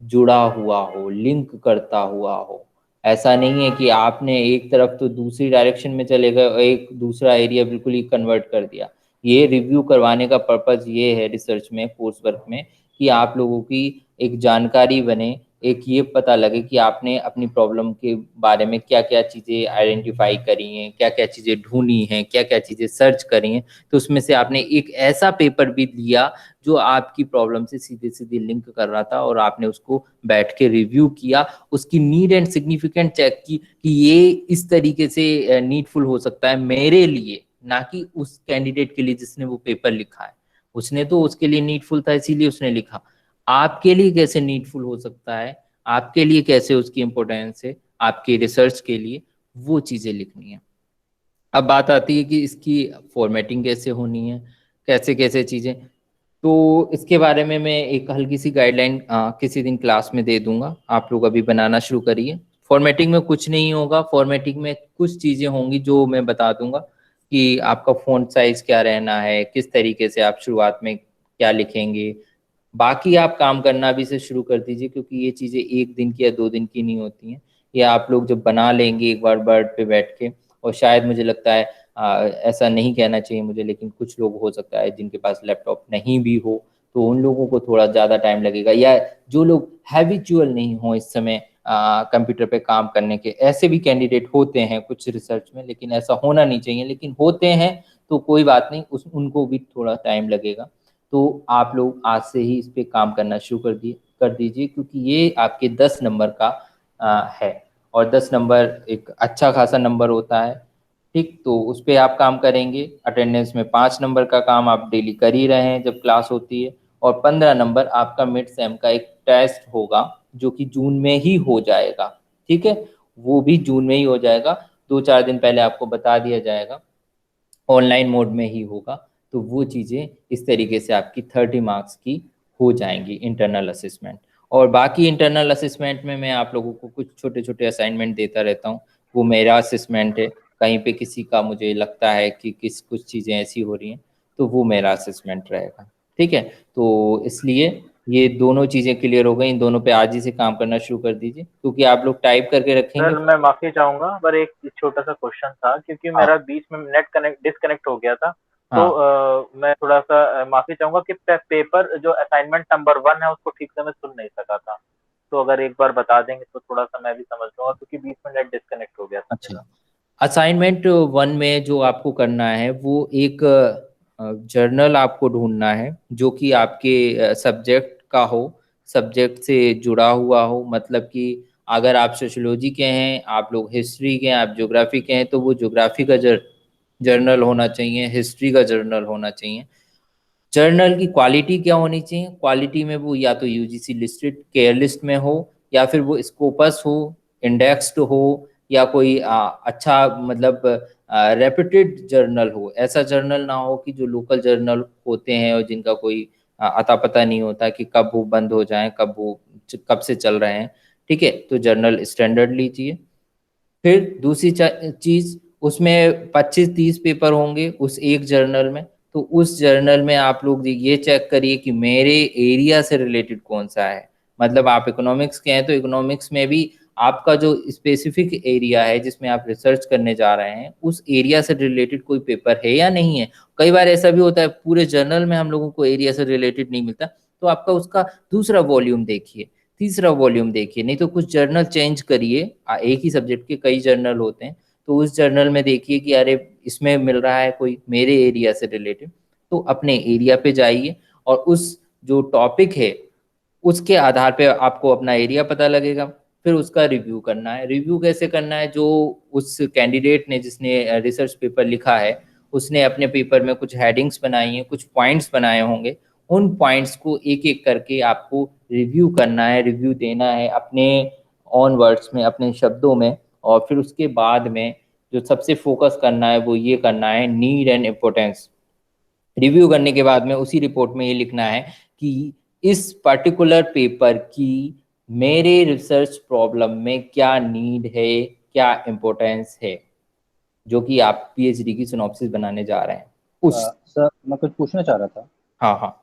Speaker 1: जुड़ा हुआ हो, लिंक करता हुआ हो। ऐसा नहीं है कि आपने एक तरफ तो दूसरी डायरेक्शन में चले गए और एक दूसरा एरिया बिल्कुल ही कन्वर्ट कर दिया। ये रिव्यू करवाने का पर्पस ये है रिसर्च में, कोर्स वर्क में, कि आप लोगों की एक जानकारी बने, एक ये पता लगे कि आपने अपनी प्रॉब्लम के बारे में क्या क्या चीज़ें आइडेंटिफाई करी हैं, क्या क्या चीज़ें ढूंढी हैं, क्या क्या चीज़ें सर्च करी हैं। तो उसमें से आपने एक ऐसा पेपर भी लिया जो आपकी प्रॉब्लम से सीधे सीधे लिंक कर रहा था और आपने उसको बैठ के रिव्यू किया, उसकी नीड एंड सिग्निफिकेंट चेक की कि ये इस तरीके से नीडफुल हो सकता है मेरे लिए, ना कि उस कैंडिडेट के लिए जिसने वो पेपर लिखा है। उसने तो उसके लिए नीडफुल था इसीलिए उसने लिखा, आपके लिए कैसे नीडफुल हो सकता है, आपके लिए कैसे उसकी इंपॉर्टेंस है, आपके रिसर्च के लिए, वो चीज़ें लिखनी है। अब बात आती है कि इसकी फॉर्मेटिंग कैसे होनी है, कैसे कैसे चीज़ें। तो इसके बारे में मैं एक हल्की सी गाइडलाइन किसी दिन क्लास में दे दूंगा, आप लोग अभी बनाना शुरू करिए। फॉर्मेटिंग में कुछ नहीं होगा, फॉर्मेटिंग में कुछ चीज़ें होंगी जो मैं बता दूंगा कि आपका फ़ॉन्ट साइज क्या रहना है, किस तरीके से आप शुरुआत में क्या लिखेंगे। बाकी आप काम करना भी से शुरू कर दीजिए, क्योंकि ये चीज़ें 1 दिन की या 2 दिन की नहीं होती हैं। ये आप लोग जब बना लेंगे एक बार वर्ड पे बैठ के, और शायद मुझे लगता है ऐसा नहीं कहना चाहिए मुझे, लेकिन कुछ लोग हो सकता है जिनके पास लैपटॉप नहीं भी हो, तो उन लोगों को थोड़ा ज़्यादा टाइम लगेगा, या जो लोग हैबिचुअल नहीं हो इस समय कंप्यूटर पे काम करने के, ऐसे भी कैंडिडेट होते हैं कुछ रिसर्च में, लेकिन ऐसा होना नहीं चाहिए, लेकिन होते हैं तो कोई बात नहीं, उनको भी थोड़ा टाइम लगेगा। तो आप लोग आज से ही इस पे काम करना शुरू कर दीजिए, क्योंकि ये आपके 10 नंबर का है और 10 नंबर एक अच्छा खासा नंबर होता है। ठीक, तो उस पर आप काम करेंगे। अटेंडेंस में 5 नंबर का काम आप डेली कर ही रहे हैं जब क्लास होती है, और 15 नंबर आपका मिड सेम का एक टेस्ट होगा जो कि जून में ही हो जाएगा। ठीक है, वो भी जून में ही हो जाएगा, 2-4 दिन पहले आपको बता दिया जाएगा, ऑनलाइन मोड में ही होगा। तो वो चीज़ें इस तरीके से आपकी 30 मार्क्स की हो जाएंगी इंटरनल असेसमेंट। और बाकी इंटरनल असेसमेंट में मैं आप लोगों को कुछ छोटे छोटे असाइनमेंट देता रहता हूँ, वो मेरा असेसमेंट है। कहीं पे किसी का मुझे लगता है कि कुछ चीज़ें ऐसी हो रही हैं, तो वो मेरा असेसमेंट रहेगा। ठीक है, तो इसलिए ये दोनों चीजें क्लियर हो गई, इन दोनों पे आज ही से काम करना शुरू कर दीजिए, क्योंकि आप लोग टाइप करके रखेंगे।
Speaker 4: सर मैं माफी चाहूंगा, पर एक छोटा सा क्वेश्चन था, क्योंकि
Speaker 1: हाँ
Speaker 4: मेरा बीच में नेट डिस्कनेक्ट हो गया था, तो
Speaker 1: हाँ
Speaker 4: मैं थोड़ा सा माफी चाहूंगा कि पेपर जो असाइनमेंट नंबर 1 है उसको ठीक से मैं सुन नहीं सका था, तो अगर एक बार बता देंगे तो थोड़ा सा मैं भी समझ लूंगा, क्योंकि बीच में नेट डिस्कनेक्ट हो गया था मेरा।
Speaker 1: अच्छा, असाइनमेंट 1 में जो आपको करना है वो एक जर्नल आपको ढूंढना है जो कि आपके सब्जेक्ट का हो, सब्जेक्ट से जुड़ा हुआ हो। मतलब कि अगर आप सोशियोलॉजी के हैं, आप लोग हिस्ट्री के हैं, आप ज्योग्राफी के हैं, तो वो ज्योग्राफी का जर्नल होना चाहिए, हिस्ट्री का जर्नल होना चाहिए। जर्नल की क्वालिटी क्या होनी चाहिए? क्वालिटी में वो या तो यूजीसी लिस्टेड केयर लिस्ट में हो, या फिर वो स्कोपस हो, इंडेक्स्ड हो, या कोई अच्छा मतलब रेप्यूटेड जर्नल हो। ऐसा जर्नल ना हो कि जो लोकल जर्नल होते हैं और जिनका कोई अता पता नहीं होता कि कब वो बंद हो जाएं, कब से चल रहे हैं। ठीक है, तो जर्नल स्टैंडर्ड लीजिए। फिर दूसरी चीज, उसमें 25-30 पेपर होंगे उस एक जर्नल में, तो उस जर्नल में आप लोग ये चेक करिए कि मेरे एरिया से रिलेटेड कौन सा है। मतलब आप इकोनॉमिक्स के हैं तो इकोनॉमिक्स में भी आपका जो स्पेसिफिक एरिया है जिसमें आप रिसर्च करने जा रहे हैं, उस एरिया से रिलेटेड कोई पेपर है या नहीं है। कई बार ऐसा भी होता है पूरे जर्नल में हम लोगों को एरिया से रिलेटेड नहीं मिलता, तो आपका उसका दूसरा वॉल्यूम देखिए, तीसरा वॉल्यूम देखिए, नहीं तो कुछ जर्नल चेंज करिए। एक ही सब्जेक्ट के कई जर्नल होते हैं, तो उस जर्नल में देखिए कि अरे इसमें मिल रहा है कोई मेरे एरिया से रिलेटेड, तो अपने एरिया पे जाइए और उस जो टॉपिक है उसके आधार पे आपको अपना एरिया पता लगेगा। फिर उसका रिव्यू करना है। रिव्यू कैसे करना है? जो उस कैंडिडेट ने जिसने रिसर्च पेपर लिखा है उसने अपने पेपर में कुछ हेडिंग्स बनाई हैं, कुछ पॉइंट्स बनाए होंगे, उन पॉइंट्स को एक एक करके आपको रिव्यू करना है, रिव्यू देना है अपने ऑन वर्ड्स में, अपने शब्दों में। और फिर उसके बाद में जो सबसे फोकस करना है वो ये करना है, नीड एंड इम्पोर्टेंस। रिव्यू करने के बाद में उसी रिपोर्ट में ये लिखना है कि इस पर्टिकुलर पेपर की मेरे रिसर्च प्रॉब्लम में क्या नीड है, क्या इम्पोर्टेंस है, जो कि आप पीएचडी की सिनॉप्सिस बनाने जा रहे हैं उस।
Speaker 8: सर मैं कुछ पूछना चाह रहा था।
Speaker 1: हाँ हाँ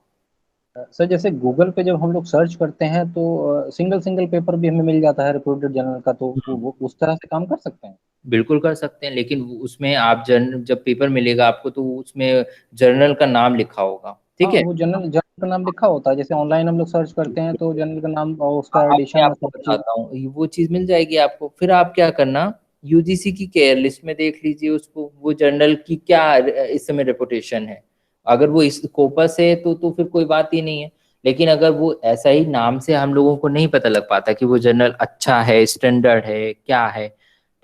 Speaker 8: सर जैसे गूगल पे जब हम लोग सर्च करते हैं तो सिंगल सिंगल पेपर भी हमें मिल जाता है रिपोर्टेड जर्नल का, तो वो उस तरह से काम कर सकते हैं?
Speaker 1: बिल्कुल कर सकते हैं, लेकिन उसमें आप जब पेपर मिलेगा आपको तो उसमें जर्नल का नाम लिखा होगा। ठीक है,
Speaker 8: वो जर्नल का नाम लिखा होता है, जैसे ऑनलाइन हम लोग सर्च करते हैं तो जर्नल का नाम और उसका
Speaker 1: अब मैं
Speaker 8: एडिशन और
Speaker 1: आपको
Speaker 8: सब चीज।
Speaker 1: बताता हूँ, वो चीज मिल जाएगी आपको। फिर आप क्या करना, यूजीसी की केयर लिस्ट में देख लीजिए उसको, वो जर्नल की क्या इस समय रेपुटेशन है। अगर वो स्कोपस है तो फिर कोई बात ही नहीं है। लेकिन अगर वो ऐसा ही नाम से हम लोगों को नहीं पता लग पाता कि वो जर्नल अच्छा है, स्टैंडर्ड है, क्या है,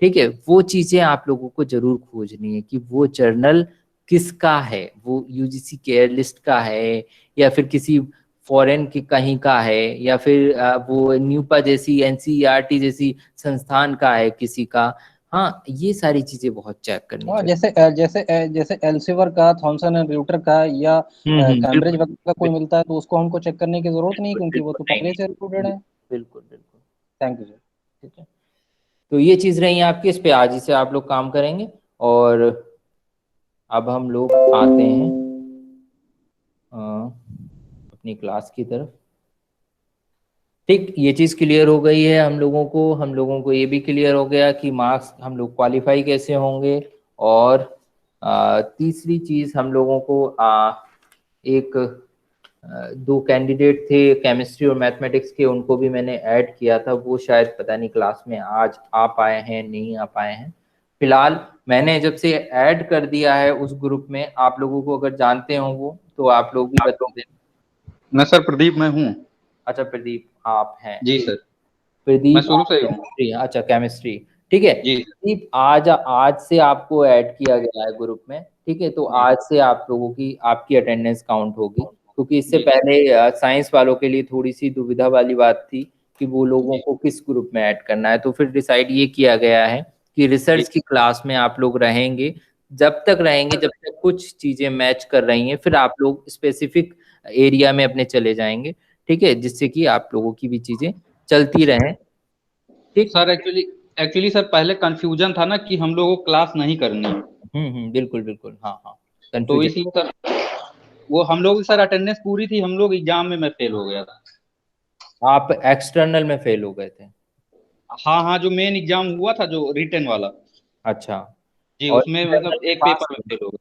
Speaker 1: ठीक है, वो चीजें आप लोगों को जरूर खोजनी है कि वो जर्नल किसका है, वो यूजीसी केयर लिस्ट का है, या फिर किसी फॉरेन की कहीं का है, या फिर वो न्यूपा जैसी एनसीईआरटी जैसी संस्थान का है किसी का। हाँ, ये सारी चीजें बहुत चेक करनी
Speaker 8: हाँ,
Speaker 1: चाहिए।
Speaker 8: जैसे एल्सेवियर का, थॉमसन एंड र्यूटर का या कैम्ब्रिज
Speaker 1: बिल्कुल
Speaker 8: वगैरह का कोई मिलता है तो उसको हमको चेक करने की जरूरत नहीं, क्योंकि वो
Speaker 1: बिल्कुल
Speaker 8: तो
Speaker 1: नहीं
Speaker 8: पहले से रिपोर्टेड
Speaker 1: नहीं,
Speaker 8: है।
Speaker 1: बिल्कुल बिल्कुल।
Speaker 8: Thank you sir.
Speaker 1: ठीक है, तो ये चीज रही आपकी, इस पे आज ही से आप लोग काम करेंगे। और अब हम लोग आते हैं अपनी क्लास की तरफ। ठीक, ये चीज़ क्लियर हो गई है हम लोगों को ये भी क्लियर हो गया कि मार्क्स हम लोग क्वालिफाई कैसे होंगे। और तीसरी चीज़ हम लोगों को एक दो कैंडिडेट थे केमिस्ट्री और मैथमेटिक्स के, उनको भी मैंने ऐड किया था, वो शायद पता नहीं क्लास में आज आ पाए हैं नहीं आ पाए हैं। फिलहाल मैंने जब से ऐड कर दिया है उस ग्रुप में, आप लोगों को अगर जानते हो वो तो आप लोग भी बता दें।
Speaker 10: मैं सर प्रदीप मैं हूँ।
Speaker 1: अच्छा प्रदीप आप हैं?
Speaker 10: जी सर, मैं
Speaker 1: प्रदीप
Speaker 10: शुरू से ही हूँ।
Speaker 1: केमिस्ट्री, अच्छा केमिस्ट्री, ठीक है।
Speaker 10: जी
Speaker 1: प्रदीप आज से आपको ऐड किया गया है ग्रुप में, ठीक है। तो
Speaker 10: जी
Speaker 1: आज से आप लोगों की आपकी अटेंडेंस काउंट होगी, क्योंकि इससे
Speaker 10: जी
Speaker 1: पहले साइंस वालों के लिए थोड़ी सी दुविधा वाली बात थी कि वो लोगों
Speaker 10: जी
Speaker 1: को किस ग्रुप में ऐड करना है। तो फिर डिसाइड ये किया गया है कि
Speaker 10: जी
Speaker 1: रिसर्च की क्लास में आप लोग रहेंगे, जब तक रहेंगे जब तक कुछ चीजें मैच कर रही हैं, फिर आप लोग स्पेसिफिक एरिया में अपने चले जाएंगे, ठीक है, जिससे कि आप लोगों की भी चीजें चलती रहें। ठीक,
Speaker 10: सर एक्चुअली सर पहले कंफ्यूजन था ना कि हम लोगों को क्लास नहीं करनी है,
Speaker 1: बिल्कुल बिल्कुल, हाँ हाँ,
Speaker 10: तो
Speaker 1: कंफ्यूजन।
Speaker 10: इसलिए सर वो हम लोग सर अटेंडेंस पूरी थी, हम लोग एग्जाम में मैं फेल हो गया था।
Speaker 1: आप एक्सटर्नल में फेल हो गए थे?
Speaker 10: हाँ हाँ, जो मेन एग्जाम हुआ था जो रिटन वाला।
Speaker 1: अच्छा।
Speaker 10: जी,
Speaker 1: और
Speaker 10: उसमें
Speaker 1: इंटरनल
Speaker 10: मतलब
Speaker 1: में
Speaker 10: एक
Speaker 1: पास
Speaker 10: पेपर में
Speaker 1: थे?
Speaker 10: फेल हो गया।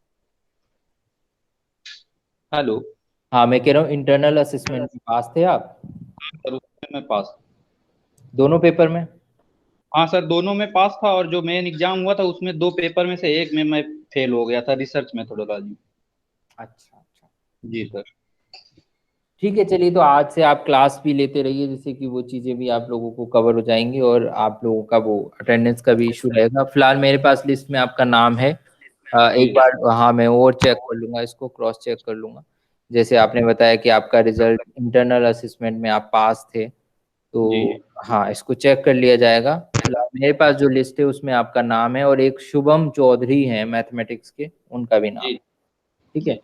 Speaker 10: हेलो।
Speaker 1: हाँ, मैं कह रहा हूँ इंटरनल असेसमेंट में पास थे आप?
Speaker 10: सर उसमें मैं पास।
Speaker 1: दोनों पेपर में?
Speaker 10: हाँ सर, दोनों में पास था, और जो मेन एग्जाम हुआ था उसमें 2 पेपर में से एक में मैं फेल हो गया था, रिसर्च मेथोडोलॉजी।
Speaker 1: अच्छा अच्छा।
Speaker 10: जी सर।
Speaker 1: ठीक है, चलिए, तो आज से आप क्लास भी लेते रहिए, जिससे कि वो चीज़ें भी आप लोगों को कवर हो जाएंगी और आप लोगों का वो अटेंडेंस का भी इशू रहेगा। फिलहाल मेरे पास लिस्ट में आपका नाम है। एक
Speaker 10: जी
Speaker 1: बार हाँ मैं और चेक कर लूँगा, इसको क्रॉस चेक कर लूँगा। जैसे आपने बताया कि आपका रिजल्ट इंटरनल असेसमेंट में आप पास थे,
Speaker 10: जी
Speaker 1: तो हाँ इसको चेक कर लिया जाएगा। फिलहाल मेरे पास जो लिस्ट है उसमें आपका नाम है और एक शुभम चौधरी हैं मैथमेटिक्स के, उनका भी नाम।
Speaker 10: जी
Speaker 1: ठीक है,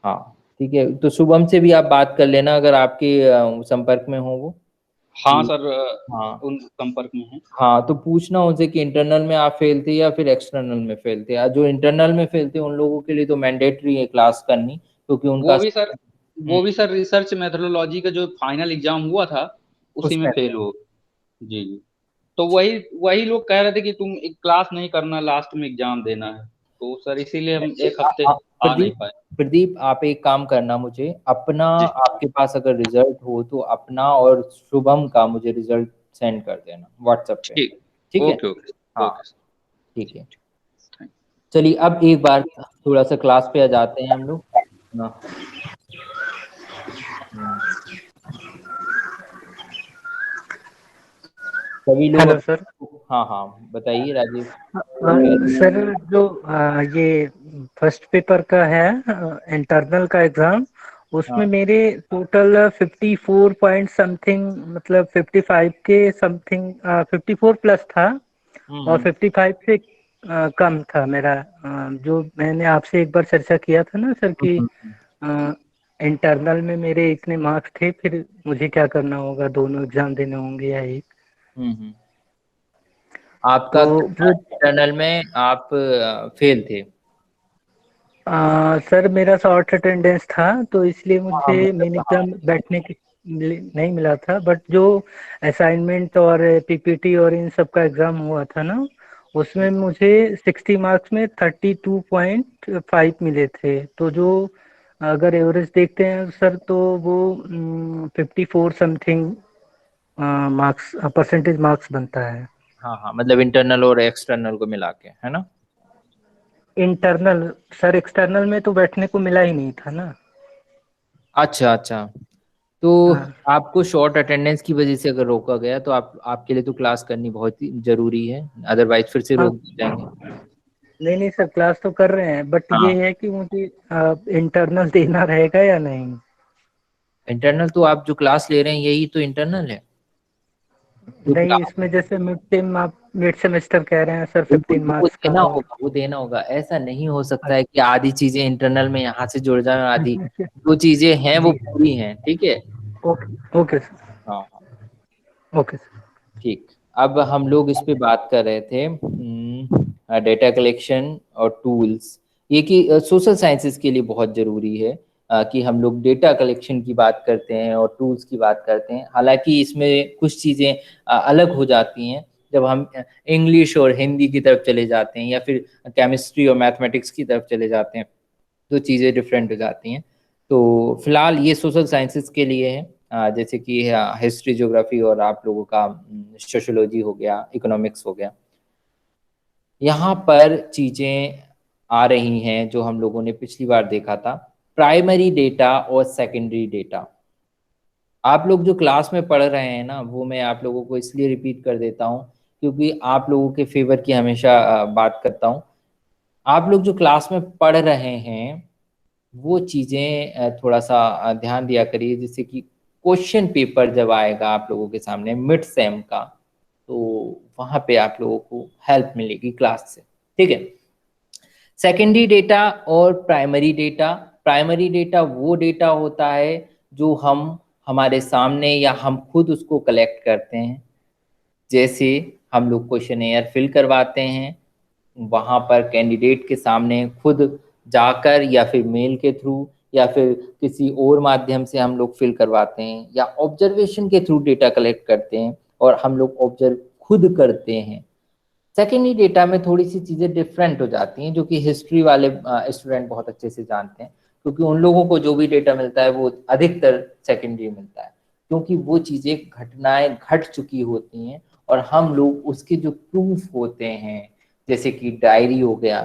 Speaker 1: हाँ ठीक है, तो शुभम से भी आप बात कर लेना अगर आपके संपर्क में हो वो।
Speaker 10: हाँ
Speaker 1: कि
Speaker 10: सर,
Speaker 1: हाँ
Speaker 10: उन संपर्क में है।
Speaker 1: हाँ, तो पूछना उनसे कि इंटरनल में आप फेल थे या फिर एक्सटर्नल में फेल थे। जो इंटरनल में फेल थे उन लोगों के लिए तो मैंडेटरी है क्लास करनी, क्योंकि उनका
Speaker 10: वो भी सर वो भी सर रिसर्च मेथोडोलॉजी का जो फाइनल एग्जाम हुआ था उसी में
Speaker 1: उसमें
Speaker 10: फेल हो। जी जी। तो वही वही लोग कह रहे थे कि तुम एक क्लास नहीं करना, लास्ट में एग्जाम देना है, तो सर इसीलिए हम एक हफ्ते आ नहीं
Speaker 1: प्रदीप
Speaker 10: पाए।
Speaker 1: प्रदीप, आप एक काम करना, मुझे अपना,
Speaker 10: जी
Speaker 1: आपके पास अगर रिजल्ट हो तो अपना और शुभम का मुझे रिजल्ट सेंड कर देना व्हाट्सएप पे।
Speaker 10: ठीक।
Speaker 1: ठीक है,
Speaker 10: ओके ओके
Speaker 1: हाँ
Speaker 10: ओके।
Speaker 1: ठीक है। चलिए अब एक बार थोड़ा सा क्लास पे आ जाते हैं हम लोग ना। सभी लोग
Speaker 7: हेलो सर।
Speaker 1: हाँ हाँ बताइए राजीव।
Speaker 7: सर जो ये फर्स्ट पेपर का है इंटरनल का एग्जाम, उसमें
Speaker 1: हाँ
Speaker 7: मेरे टोटल 54 पॉइंट समथिंग, मतलब 55 के समथिंग, 54 प्लस था और 55 से कम था मेरा। जो मैंने आपसे एक बार चर्चा किया था ना सर कि इंटरनल में मेरे इतने मार्क्स थे, फिर मुझे क्या करना होगा, दोनों एग्जाम देने होंगे या एक?
Speaker 1: आपका
Speaker 7: तो वो
Speaker 1: इंटरनल में आप फेल थे?
Speaker 7: सर मेरा शॉर्ट अटेंडेंस था, तो इसलिए
Speaker 1: हाँ
Speaker 7: मुझे
Speaker 1: मतलब
Speaker 7: मेन
Speaker 1: हाँ।
Speaker 7: एग्जाम बैठने की नहीं मिला था। बट जो असाइनमेंट और पीपीटी और इन सब का एग्जाम हुआ था ना, उसमें मुझे 60 मार्क्स में 32.5 मिले थे। तो जो अगर एवरेज देखते हैं सर, तो वो 54 समथिंग मार्क्स, परसेंटेज मार्क्स बनता है।
Speaker 1: हाँ हाँ, मतलब इंटरनल और एक्सटर्नल को मिला के, है ना?
Speaker 7: इंटरनल सर, एक्सटर्नल में तो बैठने को मिला ही नहीं था ना।
Speaker 1: अच्छा अच्छा, तो
Speaker 7: हाँ
Speaker 1: आपको शॉर्ट अटेंडेंस की वजह से अगर रोका गया तो आपके लिए तो क्लास करनी बहुत ही जरूरी है, अदरवाइज फिर से
Speaker 7: हाँ।
Speaker 1: रोक जाएंगे।
Speaker 7: नहीं नहीं सर, क्लास तो कर रहे हैं, बट ये
Speaker 1: हाँ,
Speaker 7: है कि मुझे इंटरनल देना रहेगा या नहीं?
Speaker 1: इंटरनल तो आप जो क्लास ले रहे हैं यही तो इंटरनल है। जो
Speaker 7: नहीं,
Speaker 1: क्लास
Speaker 7: इसमें जैसे मिड सेम, आप मिड सेमेस्टर कह रहे हैं सर, 15
Speaker 1: वो
Speaker 7: मार्क्स का।
Speaker 1: देना
Speaker 7: और
Speaker 1: होगा, वो देना होगा। ऐसा नहीं हो सकता है कि आधी चीजें इंटरनल में यहाँ से जुड़ जाए, आधी जो चीजें हैं वो
Speaker 7: जी,
Speaker 1: पूरी हैं। ठीक है,
Speaker 7: ओके ओके सर,
Speaker 1: हाँ हाँ
Speaker 7: ओके सर।
Speaker 1: ठीक। अब हम लोग इस पे बात कर रहे थे डेटा कलेक्शन और टूल्स, ये कि सोशल साइंसेज के लिए बहुत जरूरी है कि हम लोग डेटा कलेक्शन की बात करते हैं और टूल्स की बात करते हैं। हालांकि इसमें कुछ चीज़ें अलग हो जाती हैं जब हम इंग्लिश और हिंदी की तरफ चले जाते हैं या फिर केमिस्ट्री और मैथमेटिक्स की तरफ चले जाते हैं, तो चीज़ें डिफरेंट हो जाती हैं। तो फिलहाल ये सोशल साइंसेज के लिए है, जैसे कि हिस्ट्री, ज्योग्राफी और आप लोगों का सोशियोलॉजी हो गया, इकोनॉमिक्स हो गया। यहाँ पर चीज़ें आ रही हैं जो हम लोगों ने पिछली बार देखा था, प्राइमरी डेटा और सेकेंडरी डेटा। आप लोग जो क्लास में पढ़ रहे हैं ना, वो मैं आप लोगों को इसलिए रिपीट कर देता हूँ क्योंकि आप लोगों के फेवर की हमेशा बात करता हूँ। आप लोग जो क्लास में पढ़ रहे हैं वो चीज़ें थोड़ा सा ध्यान दिया करिए, जिससे कि क्वेश्चन पेपर जब आएगा आप लोगों के सामने मिड सेम का, तो वहाँ पे आप लोगों को हेल्प मिलेगी क्लास से। ठीक है, सेकेंडरी डेटा और प्राइमरी डेटा। प्राइमरी डेटा वो डेटा होता है जो हम हमारे सामने या हम खुद उसको कलेक्ट करते हैं। जैसे हम लोग क्वेश्चनेयर फिल करवाते हैं, वहाँ पर कैंडिडेट के सामने खुद जाकर या फिर मेल के थ्रू या फिर किसी और माध्यम से हम लोग फिल करवाते हैं, या ऑब्जर्वेशन के थ्रू डेटा कलेक्ट करते हैं और हम लोग ऑब्जर्व खुद करते हैं। सेकेंडरी डेटा में थोड़ी सी चीज़ें डिफरेंट हो जाती हैं, जो कि हिस्ट्री वाले स्टूडेंट बहुत अच्छे से जानते हैं, क्योंकि उन लोगों को जो भी डेटा मिलता है वो अधिकतर सेकेंडरी मिलता है, क्योंकि वो चीज़ें घटनाएं घट चुकी होती हैं और हम लोग उसके जो प्रूफ होते हैं, जैसे कि डायरी हो गया,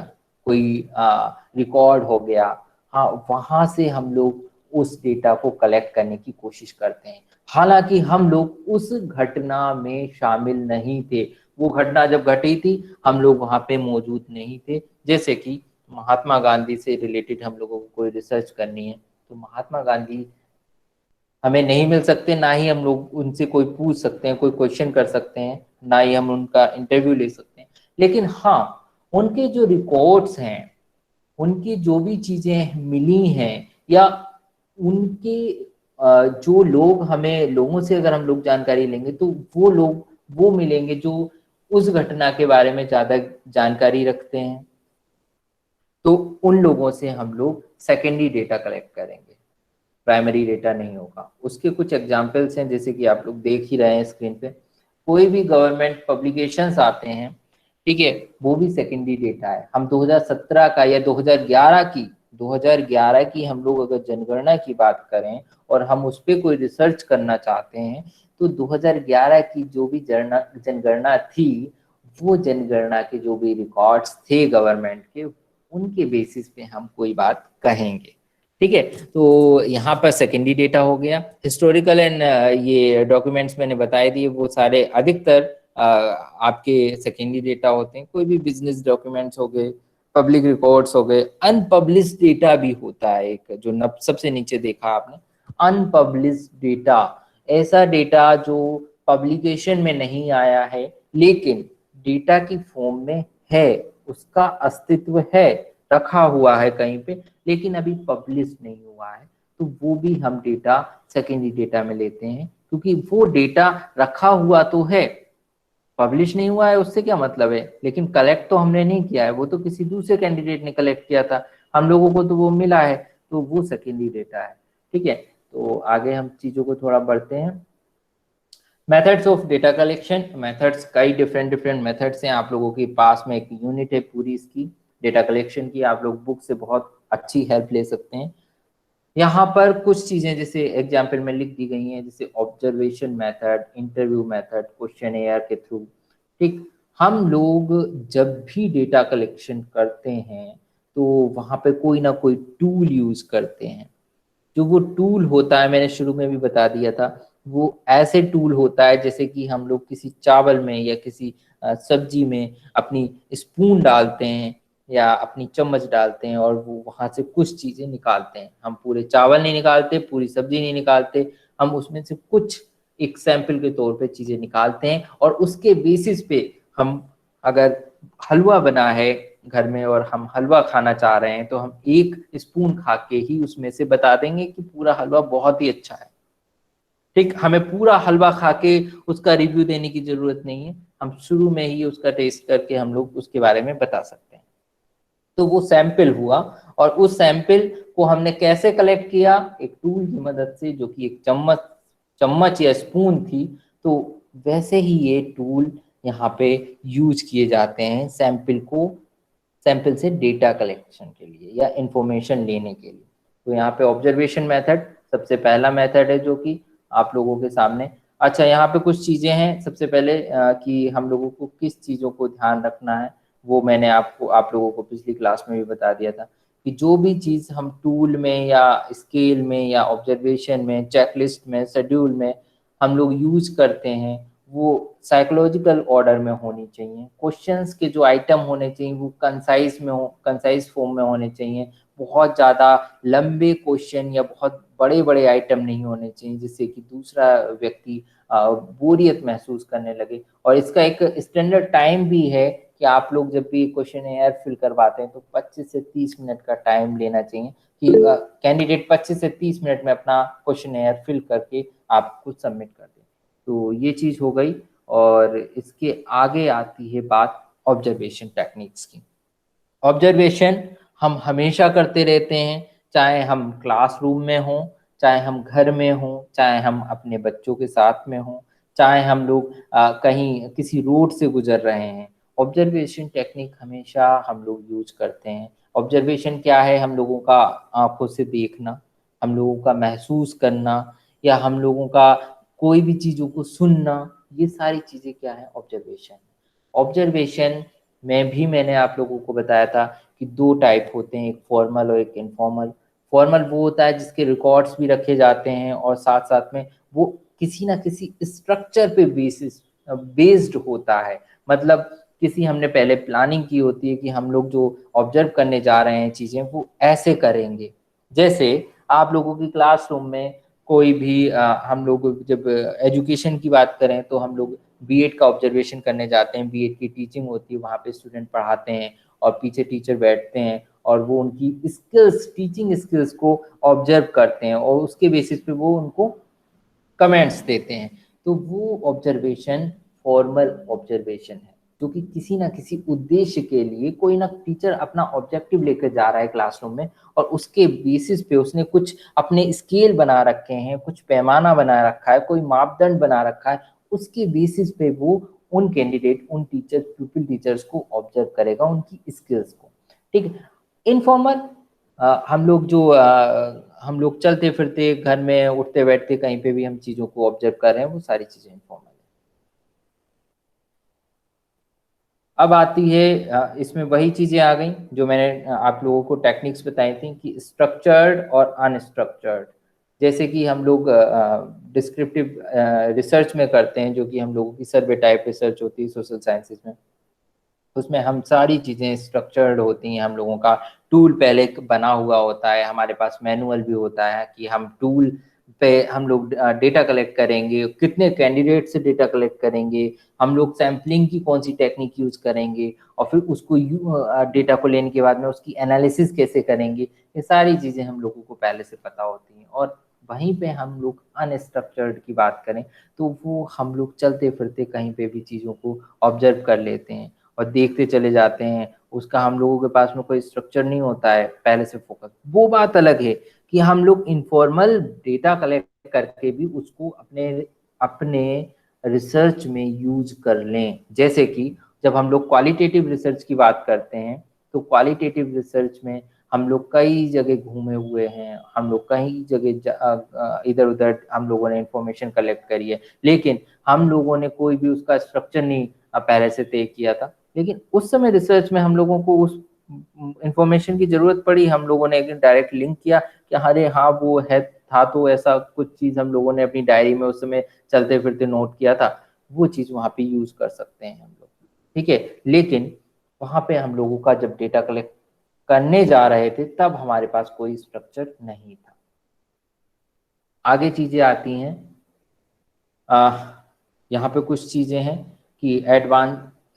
Speaker 1: कोई रिकॉर्ड हो गया, हाँ, वहाँ से हम लोग उस डेटा को कलेक्ट करने की कोशिश करते हैं। हालांकि हम लोग उस घटना में शामिल नहीं थे, वो घटना जब घटी थी हम लोग वहाँ पे मौजूद नहीं थे। जैसे कि महात्मा गांधी से रिलेटेड हम लोगों को कोई रिसर्च करनी है तो महात्मा गांधी हमें नहीं मिल सकते, ना ही हम लोग उनसे कोई पूछ सकते हैं, कोई क्वेश्चन कर सकते हैं, ना ही हम उनका इंटरव्यू ले सकते हैं। लेकिन हाँ, उनके जो रिकॉर्ड्स हैं, उनकी जो भी चीजें मिली हैं, या उनके जो लोग, हमें लोगों से अगर हम लोग जानकारी लेंगे तो वो लोग वो मिलेंगे जो उस घटना के बारे में ज्यादा जानकारी रखते हैं, तो उन लोगों से हम लोग सेकेंडरी डेटा कलेक्ट करेंगे, प्राइमरी डेटा नहीं होगा। उसके कुछ एग्जाम्पल्स हैं, जैसे कि आप लोग देख ही रहे हैं स्क्रीन पे, कोई भी गवर्नमेंट पब्लिकेशंस आते हैं, ठीक है, वो भी सेकेंडरी डेटा है। हम 2017 का या 2011 की हम लोग अगर जनगणना की बात करें और हम उस पर कोई रिसर्च करना चाहते हैं, तो 2011 की जो भी जनगणना थी, वो जनगणना के जो भी रिकॉर्ड्स थे गवर्नमेंट के, उनके बेसिस पे हम कोई बात कहेंगे, ठीक है। तो यहाँ पर सेकेंडरी डेटा हो गया। हिस्टोरिकल एंड ये डॉक्यूमेंट्स मैंने बताए दिए, वो सारे अधिकतर आपके सेकेंडरी डेटा होते हैं। कोई भी बिजनेस डॉक्यूमेंट्स हो गए, पब्लिक रिकॉर्ड्स हो गए, अनपब्लिश्ड डेटा भी होता है एक, जो सबसे नीचे देखा आपने, अनपब्लिश्ड डेटा, ऐसा डेटा जो पब्लिकेशन में नहीं आया है लेकिन डेटा की फॉर्म में है, उसका अस्तित्व है, रखा हुआ है कहीं पे, लेकिन अभी पब्लिश नहीं हुआ है, तो वो भी हम डेटा सेकेंडरी डेटा में लेते हैं, क्योंकि वो डेटा रखा हुआ तो है, पब्लिश नहीं हुआ है उससे क्या मतलब है, लेकिन कलेक्ट तो हमने नहीं किया है, वो तो किसी दूसरे कैंडिडेट ने कलेक्ट किया था, हम लोगों को तो वो मिला है, तो वो सेकेंडरी डेटा है, ठीक है। तो आगे हम चीजों को थोड़ा बढ़ते हैं। Methods of data collection, methods कई डिफरेंट मेथड्स हैं, आप लोगों के पास में एक यूनिट है पूरी इसकी डेटा कलेक्शन की, आप लोग बुक से बहुत अच्छी हेल्प ले सकते हैं। यहाँ पर कुछ चीजें जैसे एग्जाम्पल में लिख दी गई हैं, जैसे observation method, interview method, questionnaire के थ्रू, ठीक। हम लोग जब भी डेटा कलेक्शन करते हैं तो वहाँ पे कोई ना कोई टूल यूज करते हैं। जो वो टूल होता है, मैंने शुरू में भी बता दिया था, वो ऐसे टूल होता है जैसे कि हम लोग किसी चावल में या किसी सब्जी में अपनी स्पून डालते हैं या अपनी चम्मच डालते हैं और वो वहां से कुछ चीजें निकालते हैं। हम पूरे चावल नहीं निकालते, पूरी सब्जी नहीं निकालते, हम उसमें से कुछ एक सैंपल के तौर पे चीजें निकालते हैं और उसके बेसिस पे हम, अगर हलवा बना है घर में और हम हलवा खाना चाह रहे हैं, तो हम एक स्पून खा के ही उसमें से बता देंगे कि पूरा हलवा बहुत ही अच्छा है, ठीक। हमें पूरा हलवा खा के उसका रिव्यू देने की जरूरत नहीं है, हम शुरू में ही उसका टेस्ट करके हम लोग उसके बारे में बता सकते हैं। तो वो सैंपल हुआ, और उस सैंपल को हमने कैसे कलेक्ट किया, एक टूल की मदद से, जो कि एक चम्मच या स्पून थी। तो वैसे ही ये टूल यहाँ पे यूज किए जाते हैं सैंपल से डेटा कलेक्शन के लिए या इंफॉर्मेशन लेने के लिए। तो यहाँ पे ऑब्जर्वेशन मेथड सबसे पहला मेथड है जो कि आप लोगों के सामने। अच्छा, यहाँ पे कुछ चीजें हैं, सबसे पहले कि हम लोगों को किस चीजों को ध्यान रखना है, वो मैंने आप लोगों को पिछली क्लास में भी बता दिया था, कि जो भी चीज हम टूल में या स्केल में या ऑब्जर्वेशन में, चेकलिस्ट में, शेड्यूल में हम लोग यूज करते हैं, वो साइकोलॉजिकल ऑर्डर में होनी चाहिए। क्वेश्चंस के जो आइटम होने चाहिए वो कंसाइज फॉर्म में होने चाहिए। बहुत ज़्यादा लंबे क्वेश्चन या बहुत बड़े बड़े आइटम नहीं होने चाहिए, जिससे कि दूसरा व्यक्ति बोरियत महसूस करने लगे। और इसका एक स्टैंडर्ड टाइम भी है कि आप लोग जब भी क्वेश्चनेयर फिल करवाते हैं तो 25 से 30 मिनट का टाइम लेना चाहिए, कि कैंडिडेट 25 से 30 मिनट में अपना क्वेश्चनेयर फिल करके आपको सबमिट कर दें। तो ये चीज़ हो गई। और इसके आगे आती है बात ऑब्जर्वेशन टेक्निक्स की। ऑब्जर्वेशन हम हमेशा करते रहते हैं, चाहे हम क्लासरूम में हों, चाहे हम घर में हों, चाहे हम अपने बच्चों के साथ में हों, चाहे हम लोग कहीं किसी रोड से गुजर रहे हैं, ऑब्जर्वेशन टेक्निक हमेशा हम लोग यूज करते हैं। ऑब्जर्वेशन क्या है? हम लोगों का आंखों से देखना, हम लोगों का महसूस करना, या हम लोगों का कोई भी चीज़ों को सुनना, ये सारी चीज़ें क्या है? ऑब्जर्वेशन। ऑब्जर्वेशन में भी मैंने आप लोगों को बताया था कि 2 टाइप होते हैं, एक फॉर्मल और एक इनफॉर्मल। फॉर्मल वो होता है जिसके रिकॉर्ड्स भी रखे जाते हैं और साथ साथ में वो किसी ना किसी स्ट्रक्चर पे बेस्ड होता है। मतलब किसी हमने पहले प्लानिंग की होती है कि हम लोग जो ऑब्जर्व करने जा रहे हैं चीज़ें वो ऐसे करेंगे। जैसे आप लोगों की क्लासरूम में कोई भी हम लोग जब एजुकेशन की बात करें तो हम लोग बीएड का ऑब्जर्वेशन करने जाते हैं, बीएड की टीचिंग होती है, वहाँ पे स्टूडेंट पढ़ाते हैं और पीछे टीचर बैठते हैं और वो उनकी स्किल्स, टीचिंग स्किल्स को ऑब्जर्व करते हैं और उसके बेसिस पे वो उनको कमेंट्स देते हैं। तो वो ऑब्जर्वेशन फॉर्मल ऑब्जर्वेशन है, क्योंकि किसी ना किसी उद्देश्य के लिए कोई ना टीचर अपना ऑब्जेक्टिव लेकर जा रहा है क्लासरूम में और उसके बेसिस पे उसने कुछ अपने स्केल बना रखे हैं, कुछ पैमाना बना रखा है, कोई मापदंड बना रखा है, उसके बेसिस पे वो उन कैंडिडेट, उन टीचर, प्यूपिल टीचर्स को ऑब्जर्व करेगा, उनकी स्किल्स को। ठीक। इनफॉर्मल हम लोग चलते फिरते घर में उठते बैठते कहीं पे भी हम चीजों को ऑब्जर्व कर रहे हैं, वो सारी चीजें इनफॉर्मल है। अब आती है इसमें वही चीजें आ गई जो मैंने आप लोगों को टेक्निक्स बताई थी कि स्ट्रक्चर्ड और अनस्ट्रक्चर्ड। जैसे कि हम लोग डिस्क्रिप्टिव रिसर्च में करते हैं, जो कि हम लोगों की सर्वे टाइप रिसर्च होती है सोशल साइंसेज में, उसमें हम सारी चीज़ें स्ट्रक्चर्ड होती हैं। हम लोगों का टूल पहले बना हुआ होता है, हमारे पास मैनुअल भी होता है कि हम टूल पे हम लोग डेटा कलेक्ट करेंगे, कितने कैंडिडेट से डेटा कलेक्ट करेंगे, हम लोग सैम्पलिंग की कौन सी टेक्निक यूज करेंगे और फिर उसको डेटा को लेने के बाद में उसकी एनालिसिस कैसे करेंगे। ये सारी चीज़ें हम लोगों को पहले से पता होती हैं। और वहीं पे हम लोग अनस्ट्रक्चर्ड की बात करें तो वो हम लोग चलते फिरते कहीं पे भी चीज़ों को ऑब्जर्व कर लेते हैं और देखते चले जाते हैं। उसका हम लोगों के पास में कोई स्ट्रक्चर नहीं होता है पहले से फोकस। वो बात अलग है कि हम लोग इनफॉर्मल डेटा कलेक्ट करके भी उसको अपने रिसर्च में यूज कर लें। जैसे कि जब हम लोग क्वालिटेटिव रिसर्च की बात करते हैं तो क्वालिटेटिव रिसर्च में हम लोग कई जगह घूमे हुए हैं, हम लोग कई जगह इधर उधर हम लोगों ने इंफॉर्मेशन कलेक्ट करी है, लेकिन हम लोगों ने कोई भी उसका स्ट्रक्चर नहीं पहले से तय किया था। लेकिन उस समय रिसर्च में हम लोगों को उस इंफॉर्मेशन की जरूरत पड़ी, हम लोगों ने एक डायरेक्ट लिंक किया कि अरे हाँ वो है था, तो ऐसा कुछ चीज हम लोगों ने अपनी डायरी में उस समय चलते फिरते नोट किया था, वो चीज वहां पे यूज कर सकते हैं हम लोग। ठीक है, लेकिन वहां पे हम लोगों का जब डेटा कलेक्ट करने जा रहे थे तब हमारे पास कोई स्ट्रक्चर नहीं था। आगे चीजें आती हैं, यहाँ पे कुछ चीजें हैं कि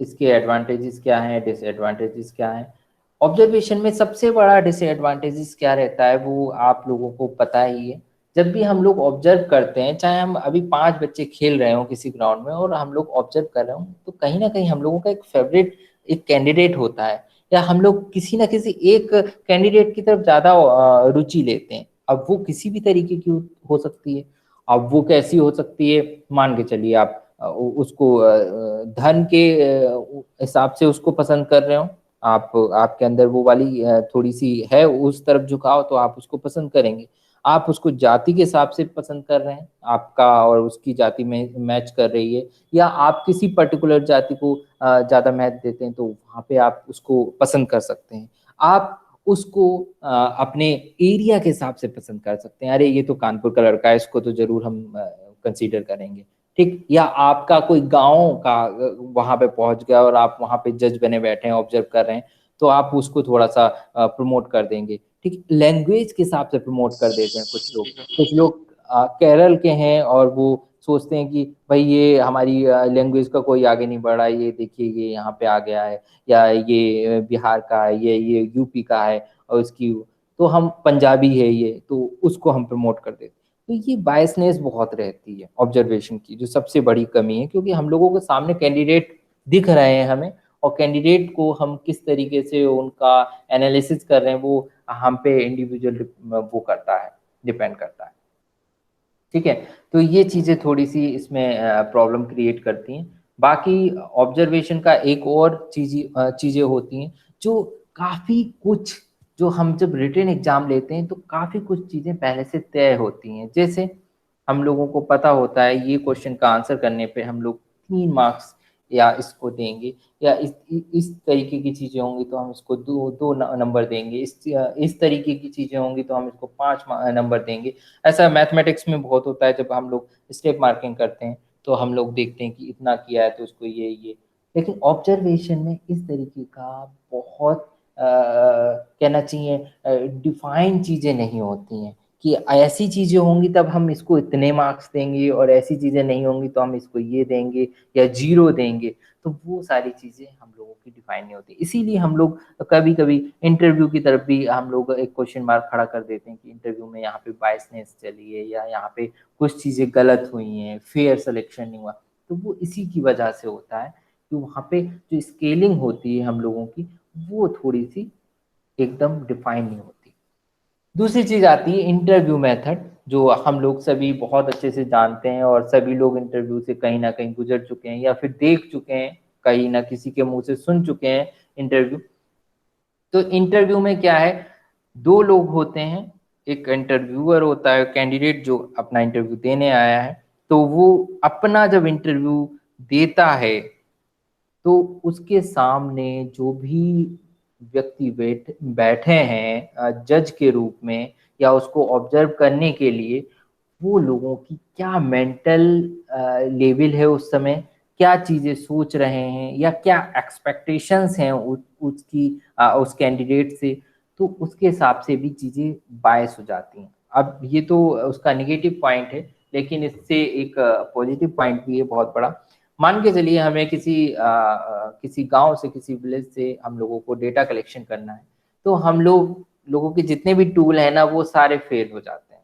Speaker 1: इसके एडवांटेजेस क्या हैं, डिसएडवांटेजेस क्या हैं। ऑब्जर्वेशन में सबसे बड़ा डिसएडवांटेजेस क्या रहता है वो आप लोगों को पता ही है। जब भी हम लोग ऑब्जर्व करते हैं, चाहे हम अभी 5 बच्चे खेल रहे हो किसी ग्राउंड में और हम लोग ऑब्जर्व कर रहे हो, तो कहीं ना कहीं हम लोगों का एक फेवरेट एक कैंडिडेट होता है, या हम लोग किसी ना किसी एक कैंडिडेट की तरफ ज्यादा रुचि लेते हैं। अब वो किसी भी तरीके की हो सकती है। अब वो कैसी हो सकती है, मान के चलिए आप उसको धन के हिसाब से उसको पसंद कर रहे हो, आपके अंदर वो वाली थोड़ी सी है उस तरफ झुकाव, तो आप उसको पसंद करेंगे। आप उसको जाति के हिसाब से पसंद कर रहे हैं, आपका और उसकी जाति में मैच कर रही है, या आप किसी पर्टिकुलर जाति को ज्यादा महत्व देते हैं, तो वहां पे आप उसको पसंद कर सकते हैं। आप उसको अपने एरिया के हिसाब से पसंद कर सकते हैं, अरे ये तो कानपुर का लड़का है, इसको तो जरूर हम कंसीडर करेंगे। ठीक, या आपका कोई गांव का वहां पे पहुंच गया और आप वहां पे जज बने बैठे हैं, ऑब्जर्व कर रहे हैं, तो आप उसको थोड़ा सा प्रमोट कर देंगे। ठीक, लैंग्वेज के हिसाब से प्रमोट कर देते हैं कुछ लोग केरल के हैं और वो सोचते हैं कि भाई ये हमारी लैंग्वेज का कोई आगे नहीं बढ़ा, ये देखिए ये यहाँ पे आ गया है, या ये बिहार का है, ये यूपी का है, और इसकी तो हम पंजाबी है ये, तो उसको हम प्रमोट कर देते हैं। तो ये बायसनेस बहुत रहती है ऑब्जर्वेशन की, जो सबसे बड़ी कमी है, क्योंकि हम लोगों के सामने कैंडिडेट दिख रहे हैं हमें, और कैंडिडेट को हम किस तरीके से उनका एनालिसिस कर रहे हैं वो हम पे इंडिविजुअल वो करता है, डिपेंड करता है। ठीक है, तो ये चीज़ें थोड़ी सी इसमें प्रॉब्लम क्रिएट करती हैं। बाकी ऑब्जर्वेशन का एक और चीज़ें होती हैं जो काफ़ी कुछ, जो हम जब रिटन एग्जाम लेते हैं तो काफ़ी कुछ चीज़ें पहले से तय होती हैं। जैसे हम लोगों को पता होता है ये क्वेश्चन का आंसर करने पे हम लोग 3 मार्क्स या इसको देंगे, या इस तरीके की चीज़ें होंगी तो हम इसको 2 नंबर देंगे, इस तरीके की चीज़ें होंगी तो हम इसको 5 नंबर देंगे। ऐसा मैथमेटिक्स में बहुत होता है, जब हम लोग स्टेप मार्किंग करते हैं तो हम लोग देखते हैं कि इतना किया है तो उसको ये। लेकिन ऑब्जर्वेशन में इस तरीके का बहुत कहना चाहिए डिफाइन चीज़ें नहीं होती हैं कि ऐसी चीज़ें होंगी तब हम इसको इतने मार्क्स देंगे और ऐसी चीज़ें नहीं होंगी तो हम इसको ये देंगे या 0 देंगे। तो वो सारी चीज़ें हम लोगों की डिफाइन नहीं होती। इसीलिए हम लोग कभी-कभी इंटरव्यू की तरफ भी हम लोग एक क्वेश्चन मार्क खड़ा कर देते हैं कि इंटरव्यू में यहाँ पे बायसनेस चली है या यहाँ पे कुछ चीज़ें गलत हुई हैं, फेयर सिलेक्शन नहीं हुआ। तो वो इसी की वजह से होता है कि वहाँ पे जो स्केलिंग होती है हम लोगों की, वो थोड़ी-सी एकदम डिफाइन नहीं होती। दूसरी चीज़ आती है इंटरव्यू मेथड, जो हम लोग सभी बहुत अच्छे से जानते हैं और सभी लोग इंटरव्यू से कहीं ना कहीं गुजर चुके हैं या फिर देख चुके हैं, कहीं ना किसी के मुंह से सुन चुके हैं इंटरव्यू। तो इंटरव्यू में क्या है, 2 लोग होते हैं, एक इंटरव्यूअर होता है, कैंडिडेट जो अपना इंटरव्यू देने आया है, तो वो अपना जब इंटरव्यू देता है तो उसके सामने जो भी व्यक्ति बैठे हैं जज के रूप में या उसको ऑब्जर्व करने के लिए, वो लोगों की क्या मेंटल लेवल है उस समय, क्या चीज़ें सोच रहे हैं या क्या एक्सपेक्टेशंस हैं उसकी उस कैंडिडेट से, तो उसके हिसाब से भी चीज़ें बायस हो जाती हैं। अब ये तो उसका नेगेटिव पॉइंट है, लेकिन इससे एक पॉजिटिव पॉइंट भी है बहुत बड़ा। मान के चलिए हमें किसी गांव से, किसी विलेज से हम लोगों को डेटा कलेक्शन करना है, तो हम लोगों के जितने भी टूल है ना, वो सारे फेल हो जाते हैं।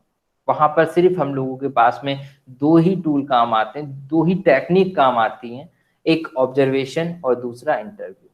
Speaker 1: वहां पर सिर्फ हम लोगों के पास में 2 ही टूल काम आते हैं, 2 ही टेक्निक काम आती हैं, एक ऑब्जर्वेशन और दूसरा इंटरव्यू।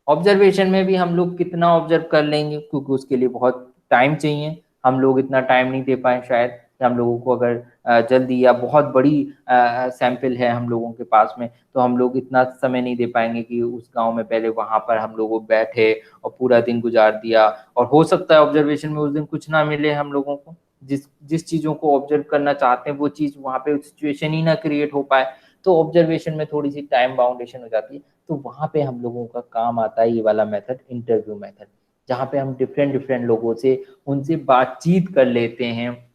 Speaker 1: ऑब्जर्वेशन में भी हम लोग कितना ऑब्जर्व कर लेंगे, क्योंकि उसके लिए बहुत टाइम चाहिए, हम लोग इतना टाइम नहीं दे पाए शायद, कि हम लोगों को अगर जल्दी या बहुत बड़ी सैंपल है हम लोगों के पास में, तो हम लोग इतना समय नहीं दे पाएंगे कि उस गांव में पहले वहां पर हम लोग बैठे और पूरा दिन गुजार दिया। और हो सकता है ऑब्जर्वेशन में उस दिन कुछ ना मिले हम लोगों को, जिस चीज़ों को ऑब्जर्व करना चाहते हैं वो चीज़ वहाँ पे सिचुएशन ही ना क्रिएट हो पाए, तो ऑब्जर्वेशन में थोड़ी सी टाइम बाउंडेशन हो जाती है। तो वहाँ पे हम लोगों का काम आता है ये वाला मेथड, इंटरव्यू मेथड, जहाँ पे हम डिफरेंट लोगों से उनसे बातचीत कर लेते हैं,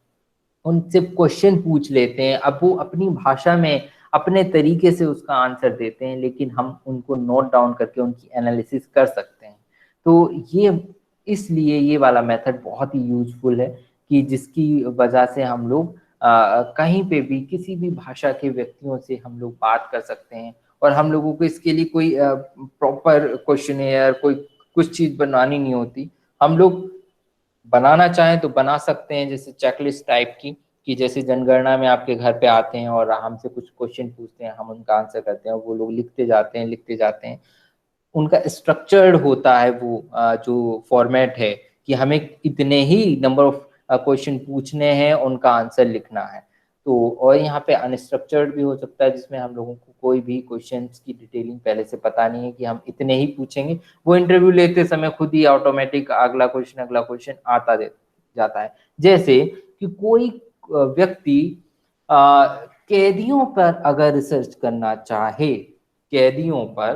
Speaker 1: उनसे क्वेश्चन पूछ लेते हैं। अब वो अपनी भाषा में अपने तरीके से उसका आंसर देते हैं, लेकिन हम उनको नोट डाउन करके उनकी एनालिसिस कर सकते हैं। तो ये इसलिए ये वाला मेथड बहुत ही यूजफुल है, कि जिसकी वजह से हम लोग कहीं पे भी किसी भी भाषा के व्यक्तियों से हम लोग बात कर सकते हैं। और हम लोगों को इसके लिए कोई प्रॉपर क्वेश्चनेयर, कोई कुछ चीज़ बनानी नहीं होती। हम लोग बनाना चाहें तो बना सकते हैं, जैसे चेकलिस्ट टाइप की, कि जैसे जनगणना में आपके घर पे आते हैं और हमसे कुछ क्वेश्चन पूछते हैं, हम उनका आंसर करते हैं और वो लोग लिखते जाते हैं। उनका स्ट्रक्चर्ड होता है वो जो फॉर्मेट है, कि हमें इतने ही नंबर ऑफ क्वेश्चन पूछने हैं, उनका आंसर लिखना है। तो और यहाँ पे अनस्ट्रक्चर्ड भी हो सकता है, जिसमें हम लोगों को कोई भी क्वेश्चंस की डिटेलिंग पहले से पता नहीं है कि हम इतने ही पूछेंगे। वो इंटरव्यू लेते समय खुद ही ऑटोमेटिक अगला क्वेश्चन आता जाता है। जैसे कि कोई व्यक्ति कैदियों पर अगर रिसर्च करना चाहे, कैदियों पर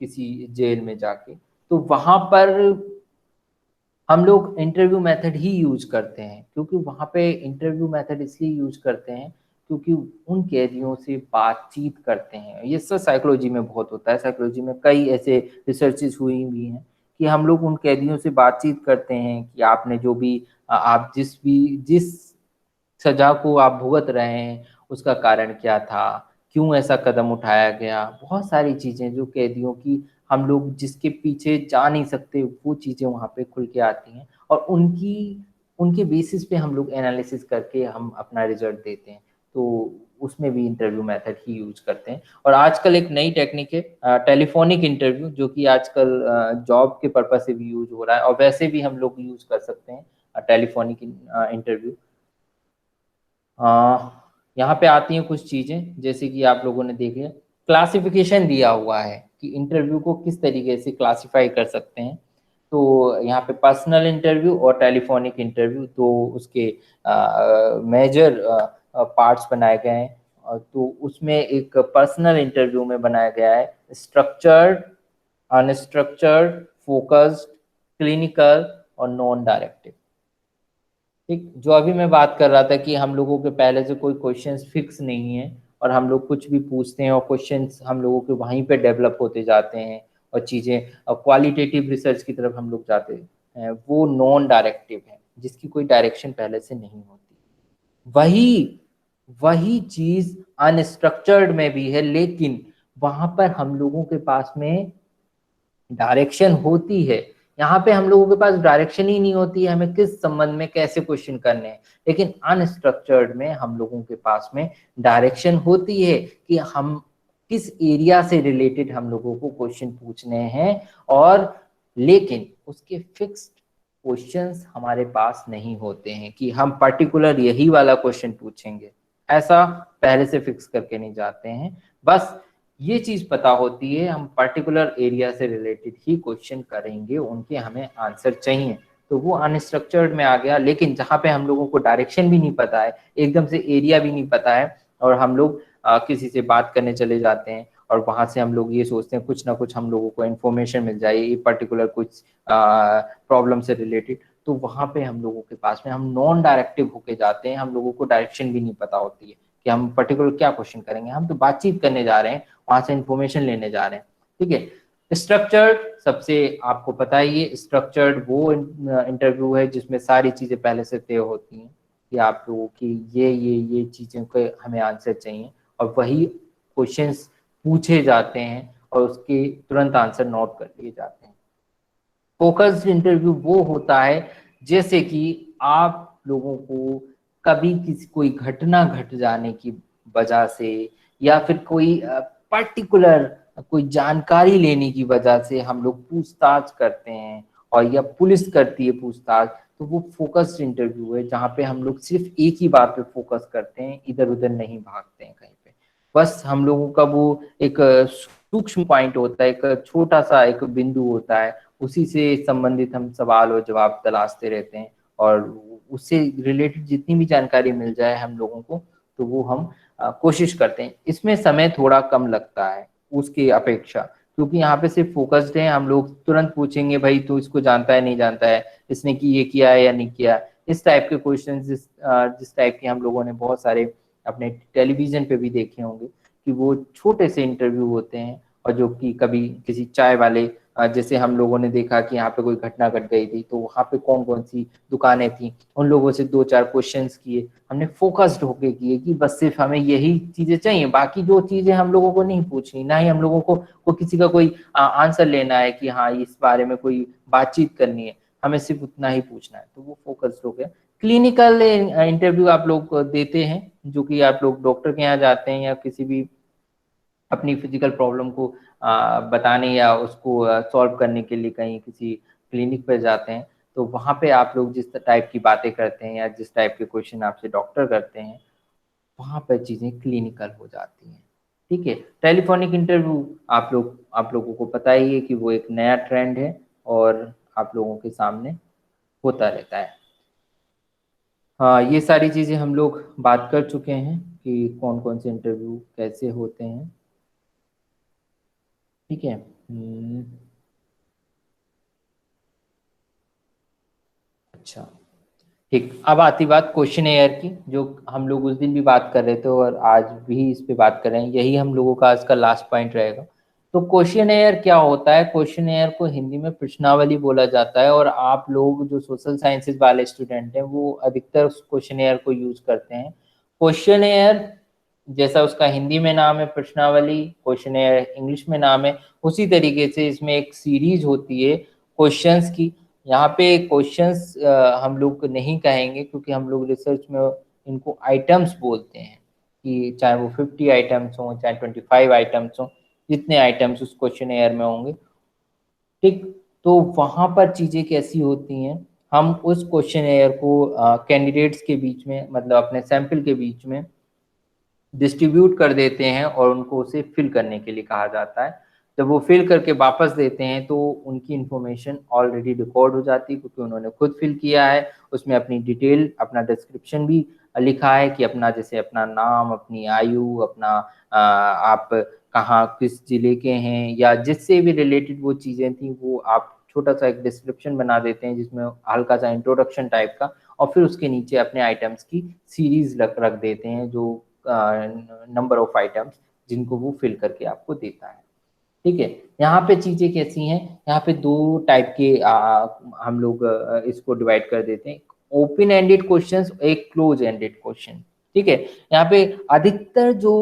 Speaker 1: किसी जेल में जाके, तो वहां पर हम लोग इंटरव्यू मेथड ही यूज करते हैं। क्योंकि वहाँ पे इंटरव्यू मेथड इसलिए यूज करते हैं क्योंकि उन कैदियों से बातचीत करते हैं। ये सब साइकोलॉजी में बहुत होता है, साइकोलॉजी में कई ऐसे रिसर्चेस हुई भी हैं कि हम लोग उन कैदियों से बातचीत करते हैं कि आपने जो भी आप जिस सजा को आप भुगत रहे हैं उसका कारण क्या था, क्यों ऐसा कदम उठाया गया। बहुत सारी चीज़ें जो कैदियों की हम लोग जिसके पीछे जा नहीं सकते, वो चीज़ें वहाँ पे खुल के आती हैं और उनके बेसिस पे हम लोग एनालिसिस करके हम अपना रिजल्ट देते हैं। तो उसमें भी इंटरव्यू मेथड ही यूज करते हैं। और आजकल एक नई टेक्निक है टेलीफोनिक इंटरव्यू, जो कि आजकल जॉब के पर्पज से भी यूज हो रहा है, और वैसे भी हम लोग यूज कर सकते हैं टेलीफोनिक इंटरव्यू। यहाँ पे आती हैं कुछ चीजें, जैसे कि आप लोगों ने देख लिया, क्लासिफिकेशन दिया हुआ है कि इंटरव्यू को किस तरीके से क्लासिफाई कर सकते हैं। तो यहाँ पे पर्सनल इंटरव्यू और टेलीफोनिक इंटरव्यू तो उसके मेजर पार्ट्स बनाए गए हैं। तो उसमें एक पर्सनल इंटरव्यू में बनाया गया है स्ट्रक्चर्ड, अनस्ट्रक्चर्ड, फोकस्ड, क्लिनिकल और नॉन डायरेक्टिव। ठीक, जो अभी मैं बात कर रहा था कि हम लोगों के पहले से कोई क्वेश्चंस फिक्स नहीं है और हम लोग कुछ भी पूछते हैं और क्वेश्चंस हम लोगों के वहीं पे डेवलप होते जाते हैं और चीज़ें क्वालिटेटिव रिसर्च की तरफ हम लोग जाते हैं, वो नॉन डायरेक्टिव है, जिसकी कोई डायरेक्शन पहले से नहीं होती। वही चीज़ अनस्ट्रक्चर्ड में भी है, लेकिन वहां पर हम लोगों के पास में डायरेक्शन होती है। यहाँ पे हम लोगों के पास डायरेक्शन ही नहीं होती है हमें किस संबंध में कैसे क्वेश्चन करने हैं, लेकिन अनस्ट्रक्चर्ड में हम लोगों के पास में डायरेक्शन होती है कि हम किस एरिया से रिलेटेड हम लोगों को क्वेश्चन पूछने हैं, और लेकिन उसके फिक्स्ड क्वेश्चंस हमारे पास नहीं होते हैं कि हम पर्टिकुलर यही वाला क्वेश्चन पूछेंगे, ऐसा पहले से फिक्स करके नहीं जाते हैं। बस ये चीज पता होती है हम पर्टिकुलर एरिया से रिलेटेड ही क्वेश्चन करेंगे, उनके हमें आंसर चाहिए, तो वो अनस्ट्रक्चर्ड में आ गया। लेकिन जहाँ पे हम लोगों को डायरेक्शन भी नहीं पता है, एकदम से एरिया भी नहीं पता है, और हम लोग किसी से बात करने चले जाते हैं और वहां से हम लोग ये सोचते हैं कुछ ना कुछ हम लोगों को इन्फॉर्मेशन मिल जाए ये पर्टिकुलर कुछ प्रॉब्लम से रिलेटेड, तो वहां पे हम लोगों के पास में हम नॉन डायरेक्टिव होके जाते हैं, हम लोगों को डायरेक्शन भी नहीं पता होती है कि हम पर्टिकुलर क्या क्वेश्चन करेंगे, हम तो बातचीत करने जा रहे हैं, वहां से इंफॉर्मेशन लेने जा रहे हैं। ठीक है, स्ट्रक्चर्ड सबसे आपको पता ही है, स्ट्रक्चर्ड वो इंटरव्यू है जिसमें सारी चीजें पहले से तय होती हैं कि आप लोगों की ये चीजें के हमें आंसर चाहिए, और वही क्वेश्चंस पूछे जाते हैं और उसके तुरंत आंसर नोट कर लिए जाते हैं। फोकस्ड इंटरव्यू वो होता है जैसे कि आप लोगों को कभी कोई घटना घट जाने की वजह से या फिर कोई पर्टिकुलर कोई जानकारी लेने की वजह से हम लोग पूछताछ करते हैं और या पुलिस करती है पूछताछ, तो वो फोकस्ड इंटरव्यू है जहाँ पे हम लोग सिर्फ एक ही बात पे फोकस करते हैं, इधर उधर नहीं भागते हैं कहीं पे। बस हम लोगों का वो एक सूक्ष्म पॉइंट होता है, एक छोटा सा एक बिंदु होता है, उसी से संबंधित हम सवाल और जवाब तलाशते रहते हैं, और उससे रिलेटेड जितनी भी जानकारी मिल जाए हम लोगों को तो वो हम कोशिश करते हैं। इसमें समय थोड़ा कम लगता है उसकी अपेक्षा, क्योंकि यहाँ पे सिर्फ फोकस्ड है, हम लोग तुरंत पूछेंगे भाई तू इसको जानता है नहीं जानता है, इसने की ये किया है या नहीं किया, इस टाइप के क्वेश्चन जिस टाइप के हम लोगों ने बहुत सारे अपने टेलीविजन पे भी देखे होंगे कि वो छोटे से इंटरव्यू होते हैं, और जो कि कभी किसी चाय वाले जैसे हम लोगों ने देखा कि यहाँ पे कोई घटना घट गई थी तो वहाँ पे कौन कौन सी दुकानें थी, उन लोगों से 2-4 क्वेश्चंस किए, हमने फोकस्ड होके किए कि बस सिर्फ हमें यही चीजें चाहिए, बाकी जो चीजें हम लोगों को नहीं पूछनी, ना ही हम लोगों को किसी का कोई आंसर लेना है कि हाँ इस बारे में कोई बातचीत करनी है, हमें सिर्फ उतना ही पूछना है, तो वो फोकस्ड हो गया। क्लिनिकल इंटरव्यू आप लोग देते हैं, जो कि आप लोग डॉक्टर के यहाँ जाते हैं या किसी भी अपनी फिजिकल प्रॉब्लम को बताने या उसको सॉल्व करने के लिए कहीं किसी क्लिनिक पर जाते हैं, तो वहाँ पे आप लोग जिस टाइप की बातें करते हैं या जिस टाइप के क्वेश्चन आपसे डॉक्टर करते हैं, वहाँ पर चीज़ें क्लिनिकल हो जाती हैं। ठीक है, टेलीफोनिक इंटरव्यू आप लोगों को पता ही है कि वो एक नया ट्रेंड है और आप लोगों के सामने होता रहता है। हाँ, ये सारी चीज़ें हम लोग बात कर चुके हैं कि कौन कौन से इंटरव्यू कैसे होते हैं। ठीक है, अच्छा ठीक, अब आती बात क्वेश्चन एयर की, जो हम लोग उस दिन भी बात कर रहे थे और आज भी इस पे बात कर रहे हैं, यही हम लोगों का आज का लास्ट पॉइंट रहेगा। तो क्वेश्चन एयर क्या होता है? क्वेश्चन एयर को हिंदी में प्रश्नावली बोला जाता है, और आप लोग जो सोशल साइंसेज वाले स्टूडेंट हैं वो अधिकतर उस क्वेश्चन एयर को यूज करते हैं। क्वेश्चन एयर जैसा उसका हिंदी में नाम है प्रश्नावली, क्वेश्चन एयर इंग्लिश में नाम है, उसी तरीके से इसमें एक सीरीज होती है क्वेश्चंस की। यहाँ पे क्वेश्चंस हम लोग नहीं कहेंगे क्योंकि हम लोग रिसर्च में इनको आइटम्स बोलते हैं। कि चाहे वो 50 आइटम्स हों, चाहे 25 आइटम्स हों, जितने आइटम्स उस क्वेश्चनेयर में होंगे, ठीक। तो वहाँ पर चीज़ें कैसी होती हैं, हम उस क्वेश्चनेयर को कैंडिडेट्स के बीच में, मतलब अपने सैंपल के बीच में डिस्ट्रीब्यूट कर देते हैं और उनको उसे फिल करने के लिए कहा जाता है। जब वो फिल करके वापस देते हैं तो उनकी इन्फॉर्मेशन ऑलरेडी रिकॉर्ड हो जाती है, क्योंकि उन्होंने खुद फिल किया है। उसमें अपनी डिटेल, अपना डिस्क्रिप्शन भी लिखा है कि अपना, जैसे अपना नाम, अपनी आयु, अपना आप कहाँ किस जिले के हैं, या जिससे भी रिलेटेड वो चीज़ें थी, वो आप छोटा सा एक डिस्क्रिप्शन बना देते हैं जिसमें हल्का सा इंट्रोडक्शन टाइप का, और फिर उसके नीचे अपने आइटम्स की सीरीज रख देते हैं, जो नंबर ऑफ आइटम्स जिनको वो फिल करके आपको देता है, ठीक है। यहाँ पे चीजें कैसी हैं, यहाँ पे दो टाइप के हम लोग इसको डिवाइड कर देते हैं, ओपन एंडेड क्वेश्चंस, एक क्लोज एंडेड क्वेश्चन, ठीक है। यहाँ पे अधिकतर जो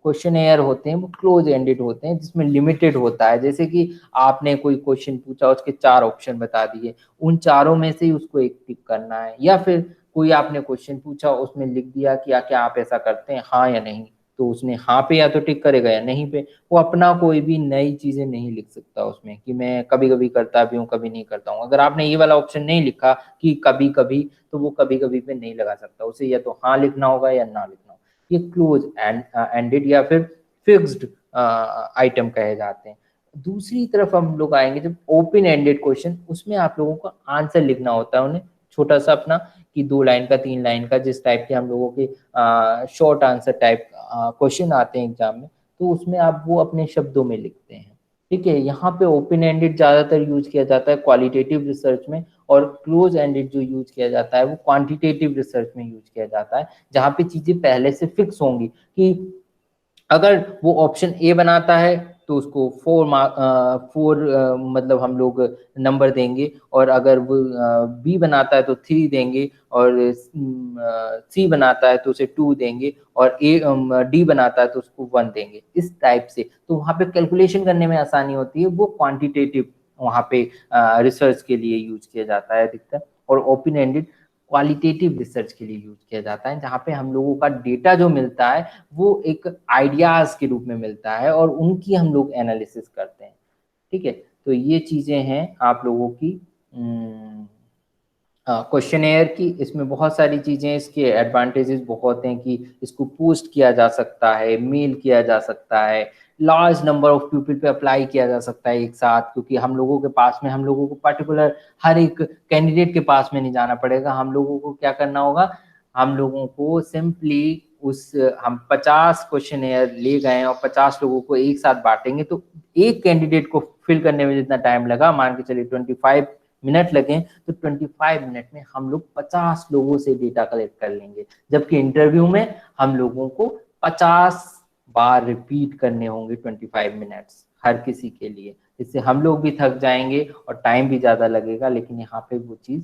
Speaker 1: क्वेश्चनेयर होते हैं वो क्लोज एंडेड होते हैं, जिसमें लिमिटेड होता है। जैसे कि आपने कोई क्वेश्चन पूछा, उसके 4 ऑप्शन बता दिए, उन चारों में से ही उसको एक टिक करना है, या फिर कोई आपने क्वेश्चन पूछा, उसमें लिख दिया कि क्या आप ऐसा करते हैं, हाँ या नहीं, तो उसने हाँ पे या तो टिक करेगा या नहीं पे। वो अपना कोई भी नई चीजें नहीं लिख सकता उसमें कि मैं कभी कभी करता भी हूँ, कभी नहीं करता हूँ। अगर आपने ये वाला ऑप्शन नहीं लिखा कि कभी कभी, तो वो कभी कभी पे नहीं लगा सकता, उसे या तो हाँ लिखना होगा या ना लिखना होगा। ये क्लोज एंडेड या फिर फिक्स्ड आइटम कहे जाते हैं। दूसरी तरफ हम लोग आएंगे जब ओपन एंडेड क्वेश्चन, उसमें आप लोगों को आंसर लिखना होता है उन्हें, छोटा सा अपना, कि 2 लाइन का, 3 लाइन का, जिस टाइप के हम लोगों के शॉर्ट आंसर टाइप क्वेश्चन आते हैं एग्जाम में, तो उसमें आप वो अपने शब्दों में लिखते हैं, ठीक है। यहाँ पे ओपन एंडेड ज्यादातर यूज किया जाता है क्वालिटेटिव रिसर्च में, और क्लोज एंडेड जो यूज किया जाता है वो क्वांटिटेटिव रिसर्च में यूज किया जाता है, जहाँ पे चीजें पहले से फिक्स होंगी कि अगर वो ऑप्शन ए बनाता है तो उसको 4 मतलब हम लोग नंबर देंगे, और अगर वो बी बनाता है तो 3 देंगे, और सी बनाता है तो उसे 2 देंगे, और डी बनाता है तो उसको 1 देंगे, इस टाइप से। तो वहाँ पे कैलकुलेशन करने में आसानी होती है, वो क्वांटिटेटिव वहाँ पे रिसर्च के लिए यूज किया जाता है अधिकतर। और ओपन एंडेड क्वालिटेटिव रिसर्च के लिए यूज किया जाता है, जहाँ पे हम लोगों का डेटा जो मिलता है वो एक आइडियाज के रूप में मिलता है, और उनकी हम लोग एनालिसिस करते हैं, ठीक है। तो ये चीजें हैं आप लोगों की क्वेश्चनेयर की। इसमें बहुत सारी चीजें, इसके एडवांटेजेस बहुत हैं कि इसको पोस्ट किया जा सकता है, मेल किया जा सकता है, लार्ज नंबर ऑफ पीपल पे अप्लाई किया जा सकता है एक साथ, क्योंकि हम लोगों के पास में, हम लोगों को पर्टिकुलर हर एक कैंडिडेट के पास में नहीं जाना पड़ेगा। हम लोगों को क्या करना होगा, हम लोगों को सिंपली हम 50 क्वेश्चनेयर ले गए और 50 लोगों को एक साथ बांटेंगे, तो एक कैंडिडेट को फिल करने में जितना टाइम लगा, मान के चलिए 25 मिनट लगे, तो 25 मिनट में हम लोग 50 लोगों से डेटा कलेक्ट कर लेंगे। जबकि इंटरव्यू में हम लोगों को 50 बार रिपीट करने होंगे 25 मिनट्स हर किसी के लिए। इससे हम लोग भी थक जाएंगे और टाइम भी ज्यादा लगेगा, लेकिन यहाँ पे वो चीज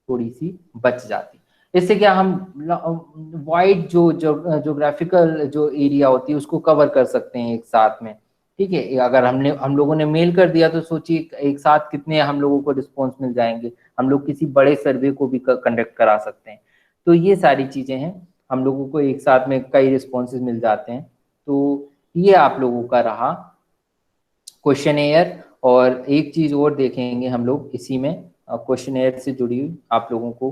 Speaker 1: थोड़ी सी बच जाती। इससे क्या, हम वाइड जो ज्योग्राफिकल जो एरिया होती है उसको कवर कर सकते हैं एक साथ में, ठीक है। अगर हम लोगों ने मेल कर दिया तो सोचिए एक साथ कितने हम लोगों को रिस्पॉन्स मिल जाएंगे, हम लोग किसी बड़े सर्वे को भी कंडक्ट करा सकते हैं। तो ये सारी चीजें हैं, हम लोगों को एक साथ में कई रिस्पॉन्सेज मिल जाते हैं। तो ये आप लोगों का रहा क्वेश्चनेयर। और एक चीज और देखेंगे हम लोग इसी में, क्वेश्चनेयर से जुड़ी हुई, आप लोगों को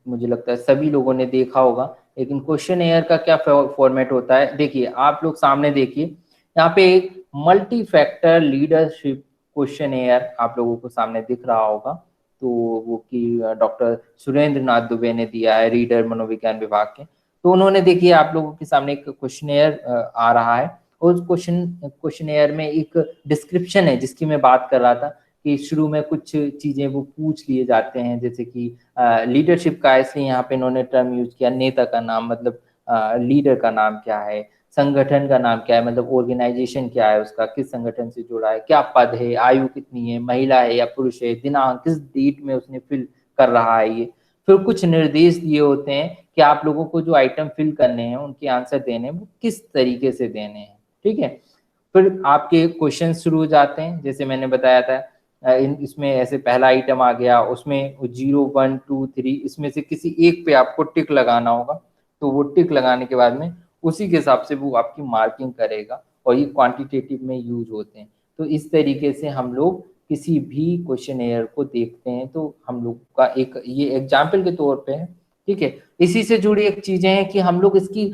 Speaker 1: मुझे लगता है सभी लोगों ने देखा होगा, लेकिन क्वेश्चनेयर का क्या फॉर्मेट होता है, देखिए आप लोग सामने देखिए, यहाँ पे एक मल्टी फैक्टर लीडरशिप क्वेश्चनेयर आप लोगों को सामने दिख रहा होगा। तो वो कि डॉक्टर सुरेंद्र नाथ दुबे ने दिया है, रीडर मनोविज्ञान विभाग के। तो उन्होंने, देखिए आप लोगों के सामने एक क्वेश्चनेयर आ रहा है, और उस क्वेश्चनेयर में एक डिस्क्रिप्शन है जिसकी मैं बात कर रहा था, कि शुरू में कुछ चीजें वो पूछ लिए जाते हैं, जैसे कि लीडरशिप का, इसलिए यहाँ पे इन्होंने टर्म यूज किया, नेता का नाम मतलब लीडर का नाम क्या है, संगठन का नाम क्या है, मतलब ऑर्गेनाइजेशन क्या है उसका, किस संगठन से जुड़ा है, क्या पद है, आयु कितनी है, महिला है या पुरुष है, दिनांक, किस डेट में उसने फिल कर रहा है ये। फिर कुछ निर्देश दिए होते हैं कि आप लोगों को जो आइटम फिल करने हैं, उनके आंसर देने हैं, वो किस तरीके से देने हैं, ठीक है। फिर आपके क्वेश्चन शुरू हो जाते हैं, जैसे मैंने बताया था इसमें ऐसे पहला आइटम आ गया, उसमें 0 1 2 3 इसमें से किसी एक पे आपको टिक लगाना होगा। तो वो टिक लगाने के बाद में उसी के हिसाब से वो आपकी मार्किंग करेगा, और ये क्वांटिटेटिव में यूज होते हैं। तो इस तरीके से हम लोग किसी भी क्वेश्चनेयर को देखते हैं। तो हम लोग का एक ये एग्जाम्पल के तौर पे है, ठीक है। इसी से जुड़ी एक चीजें हैं कि हम लोग इसकी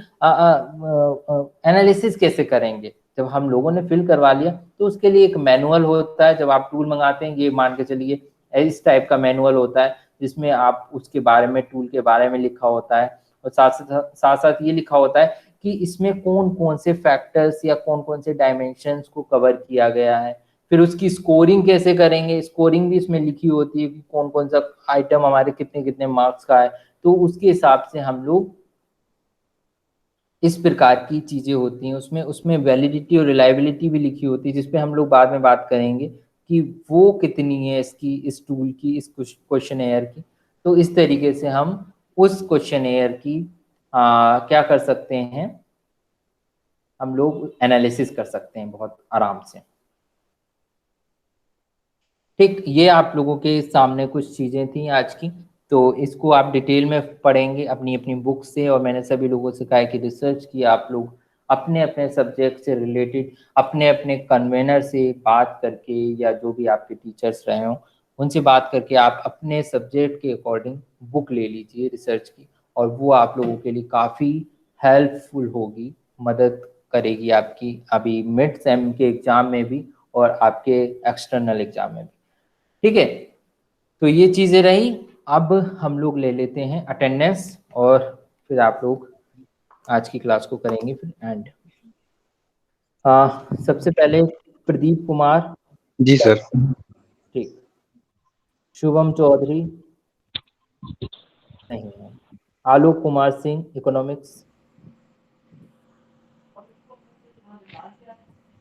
Speaker 1: एनालिसिस कैसे करेंगे। जब हम लोगों ने फिल करवा लिया तो उसके लिए एक मैनुअल होता है। जब आप टूल मंगाते हैं, ये मान के चलिए इस टाइप का मैनुअल होता है, जिसमें आप उसके बारे में, टूल के बारे में लिखा होता है, और साथ साथ ये लिखा होता है कि इसमें कौन कौन से फैक्टर्स या कौन कौन से डायमेंशंस को कवर किया गया है। फिर उसकी स्कोरिंग कैसे करेंगे, स्कोरिंग भी इसमें लिखी होती है कि कौन कौन सा आइटम हमारे कितने कितने मार्क्स का है। तो उसके हिसाब से हम लोग इस प्रकार की चीजें होती हैं। उसमें वैलिडिटी और रिलायबिलिटी भी लिखी होती है, जिसपे हम लोग बाद में बात करेंगे कि वो कितनी है इसकी, इस टूल की, इस क्वेश्चनेयर की। तो इस तरीके से हम उस क्वेश्चनेयर की क्या कर सकते हैं, हम लोग एनालिसिस कर सकते हैं बहुत आराम से। ठीक, ये आप लोगों के सामने कुछ चीजें थी आज की। तो इसको आप डिटेल में पढ़ेंगे अपनी अपनी बुक से, और मैंने सभी लोगों से कहा है कि रिसर्च की आप लोग अपने अपने सब्जेक्ट से रिलेटेड अपने अपने कन्वेनर से बात करके, या जो भी आपके टीचर्स रहे हों उनसे बात करके आप अपने सब्जेक्ट के अकॉर्डिंग बुक ले लीजिए रिसर्च की, और वो आप लोगों के लिए काफ़ी हेल्पफुल होगी, मदद करेगी आपकी अभी मिड सेम के एग्ज़ाम में भी और आपके एक्सटर्नल एग्ज़ाम में भी। ठीक है, तो ये चीज़ें रही। अब हम लोग ले लेते हैं अटेंडेंस, और फिर आप लोग आज की क्लास को करेंगे फिर एंड। सबसे पहले प्रदीप कुमार।
Speaker 11: जी सर।
Speaker 1: ठीक। शुभम चौधरी नहीं है। आलोक कुमार सिंह इकोनॉमिक्स।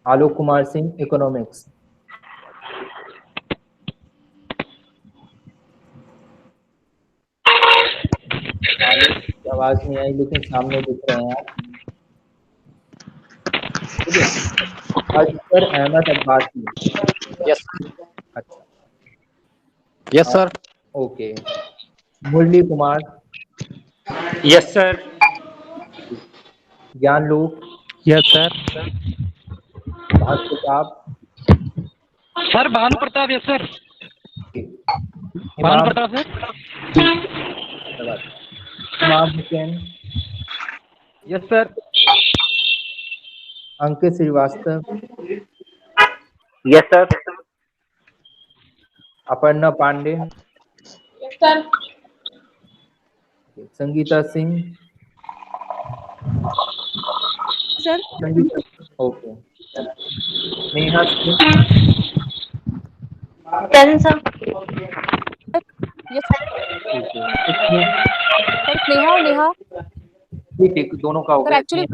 Speaker 1: आलोक कुमार सिंह इकोनॉमिक्स। आवाज नहीं आई लेकिन सामने दिख रहे हैं आप। ठीक है, अजहर अहमद अब्बासी।
Speaker 11: यस।
Speaker 1: अच्छा,
Speaker 11: yes sir.
Speaker 1: Okay. Murli Kumar.
Speaker 11: Yes sir.
Speaker 1: ज्ञान लोक।
Speaker 6: Yes sir.
Speaker 1: Bhanu Pratap.
Speaker 3: Sir Bhanu Pratap. Yes sir. Bhanu Pratap sir.
Speaker 1: Imam Hussain.
Speaker 3: Yes sir.
Speaker 1: Ankit Srivastava.
Speaker 4: Yes sir.
Speaker 1: Aparna Pandey.
Speaker 12: Yes sir.
Speaker 1: Sangeeta Singh.
Speaker 9: Sir.
Speaker 1: Sangeeta, okay. Neha Singh.
Speaker 12: Sir.
Speaker 9: Yes sir. Sneha और नेहा।
Speaker 1: ठीक, दोनों का हो
Speaker 9: सर
Speaker 1: गया।
Speaker 9: एक्चुअली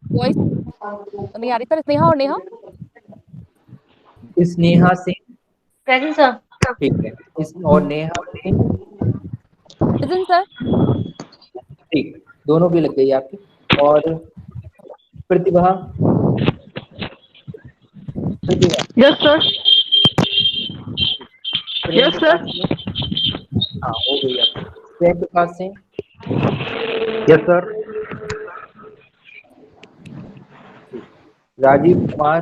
Speaker 9: वॉइस नहीं आ रही सर। स्नेहा और नेहा।
Speaker 1: स्नेहा सिंह।
Speaker 12: Present sir.
Speaker 1: ठीक है, इस और नेहा सिंह।
Speaker 9: Present sir.
Speaker 1: ठीक, दोनों की लग गई आपकी। और Pratibha.
Speaker 12: Yes sir. Yes sir.
Speaker 1: हाँ, हो गई आपकी। Prem Prakash Singh.
Speaker 2: Yes sir.
Speaker 1: Rajiv Kumar.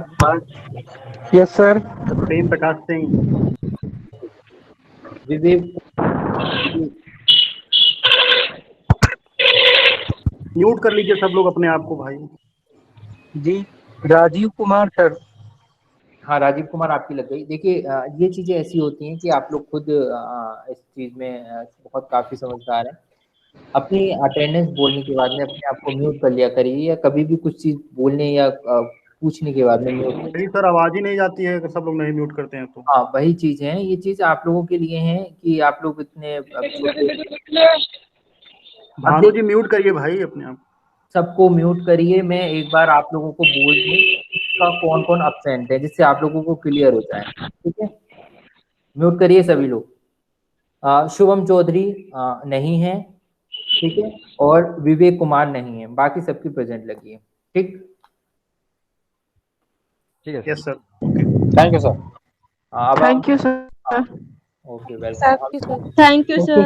Speaker 7: Yes sir.
Speaker 2: Prem Prakash Singh.
Speaker 1: Vivek.
Speaker 2: Mute कर लीजिए सब लोग अपने आप को भाई।
Speaker 7: जी, राजीव कुमार सर।
Speaker 1: हाँ, राजीव कुमार आपकी लग गई। देखिए, ये चीजें ऐसी होती हैं कि आप लोग खुद इस चीज में बहुत काफी समझदार हैं। अपनी अटेंडेंस बोलने के बाद में अपने आप को म्यूट कर लिया करिए, या कभी भी कुछ चीज बोलने या पूछने के बाद में म्यूट।
Speaker 2: नहीं सर, आवाज ही नहीं जाती है अगर सब लोग नहीं म्यूट करते हैं तो।
Speaker 1: हाँ, वही चीज है। ये चीज आप लोगों के लिए है कि आप लोग इतने
Speaker 2: भानु जी म्यूट करिए भाई अपने आप।
Speaker 1: सबको म्यूट करिए। मैं एक बार आप लोगों को बोल दूं इसका कौन कौन अब्सेंट है, जिससे आप लोगों को क्लियर हो जाए। ठीक है, म्यूट करिए सभी लोग। शुभम चौधरी नहीं है, ठीक है, और विवेक कुमार नहीं है, बाकी सबकी प्रेजेंट लगी है। ठीक
Speaker 3: है।
Speaker 2: Yes sir.
Speaker 11: Thank you sir.
Speaker 4: अब
Speaker 12: thank you sir.
Speaker 4: Okay welcome.
Speaker 12: Thank you sir.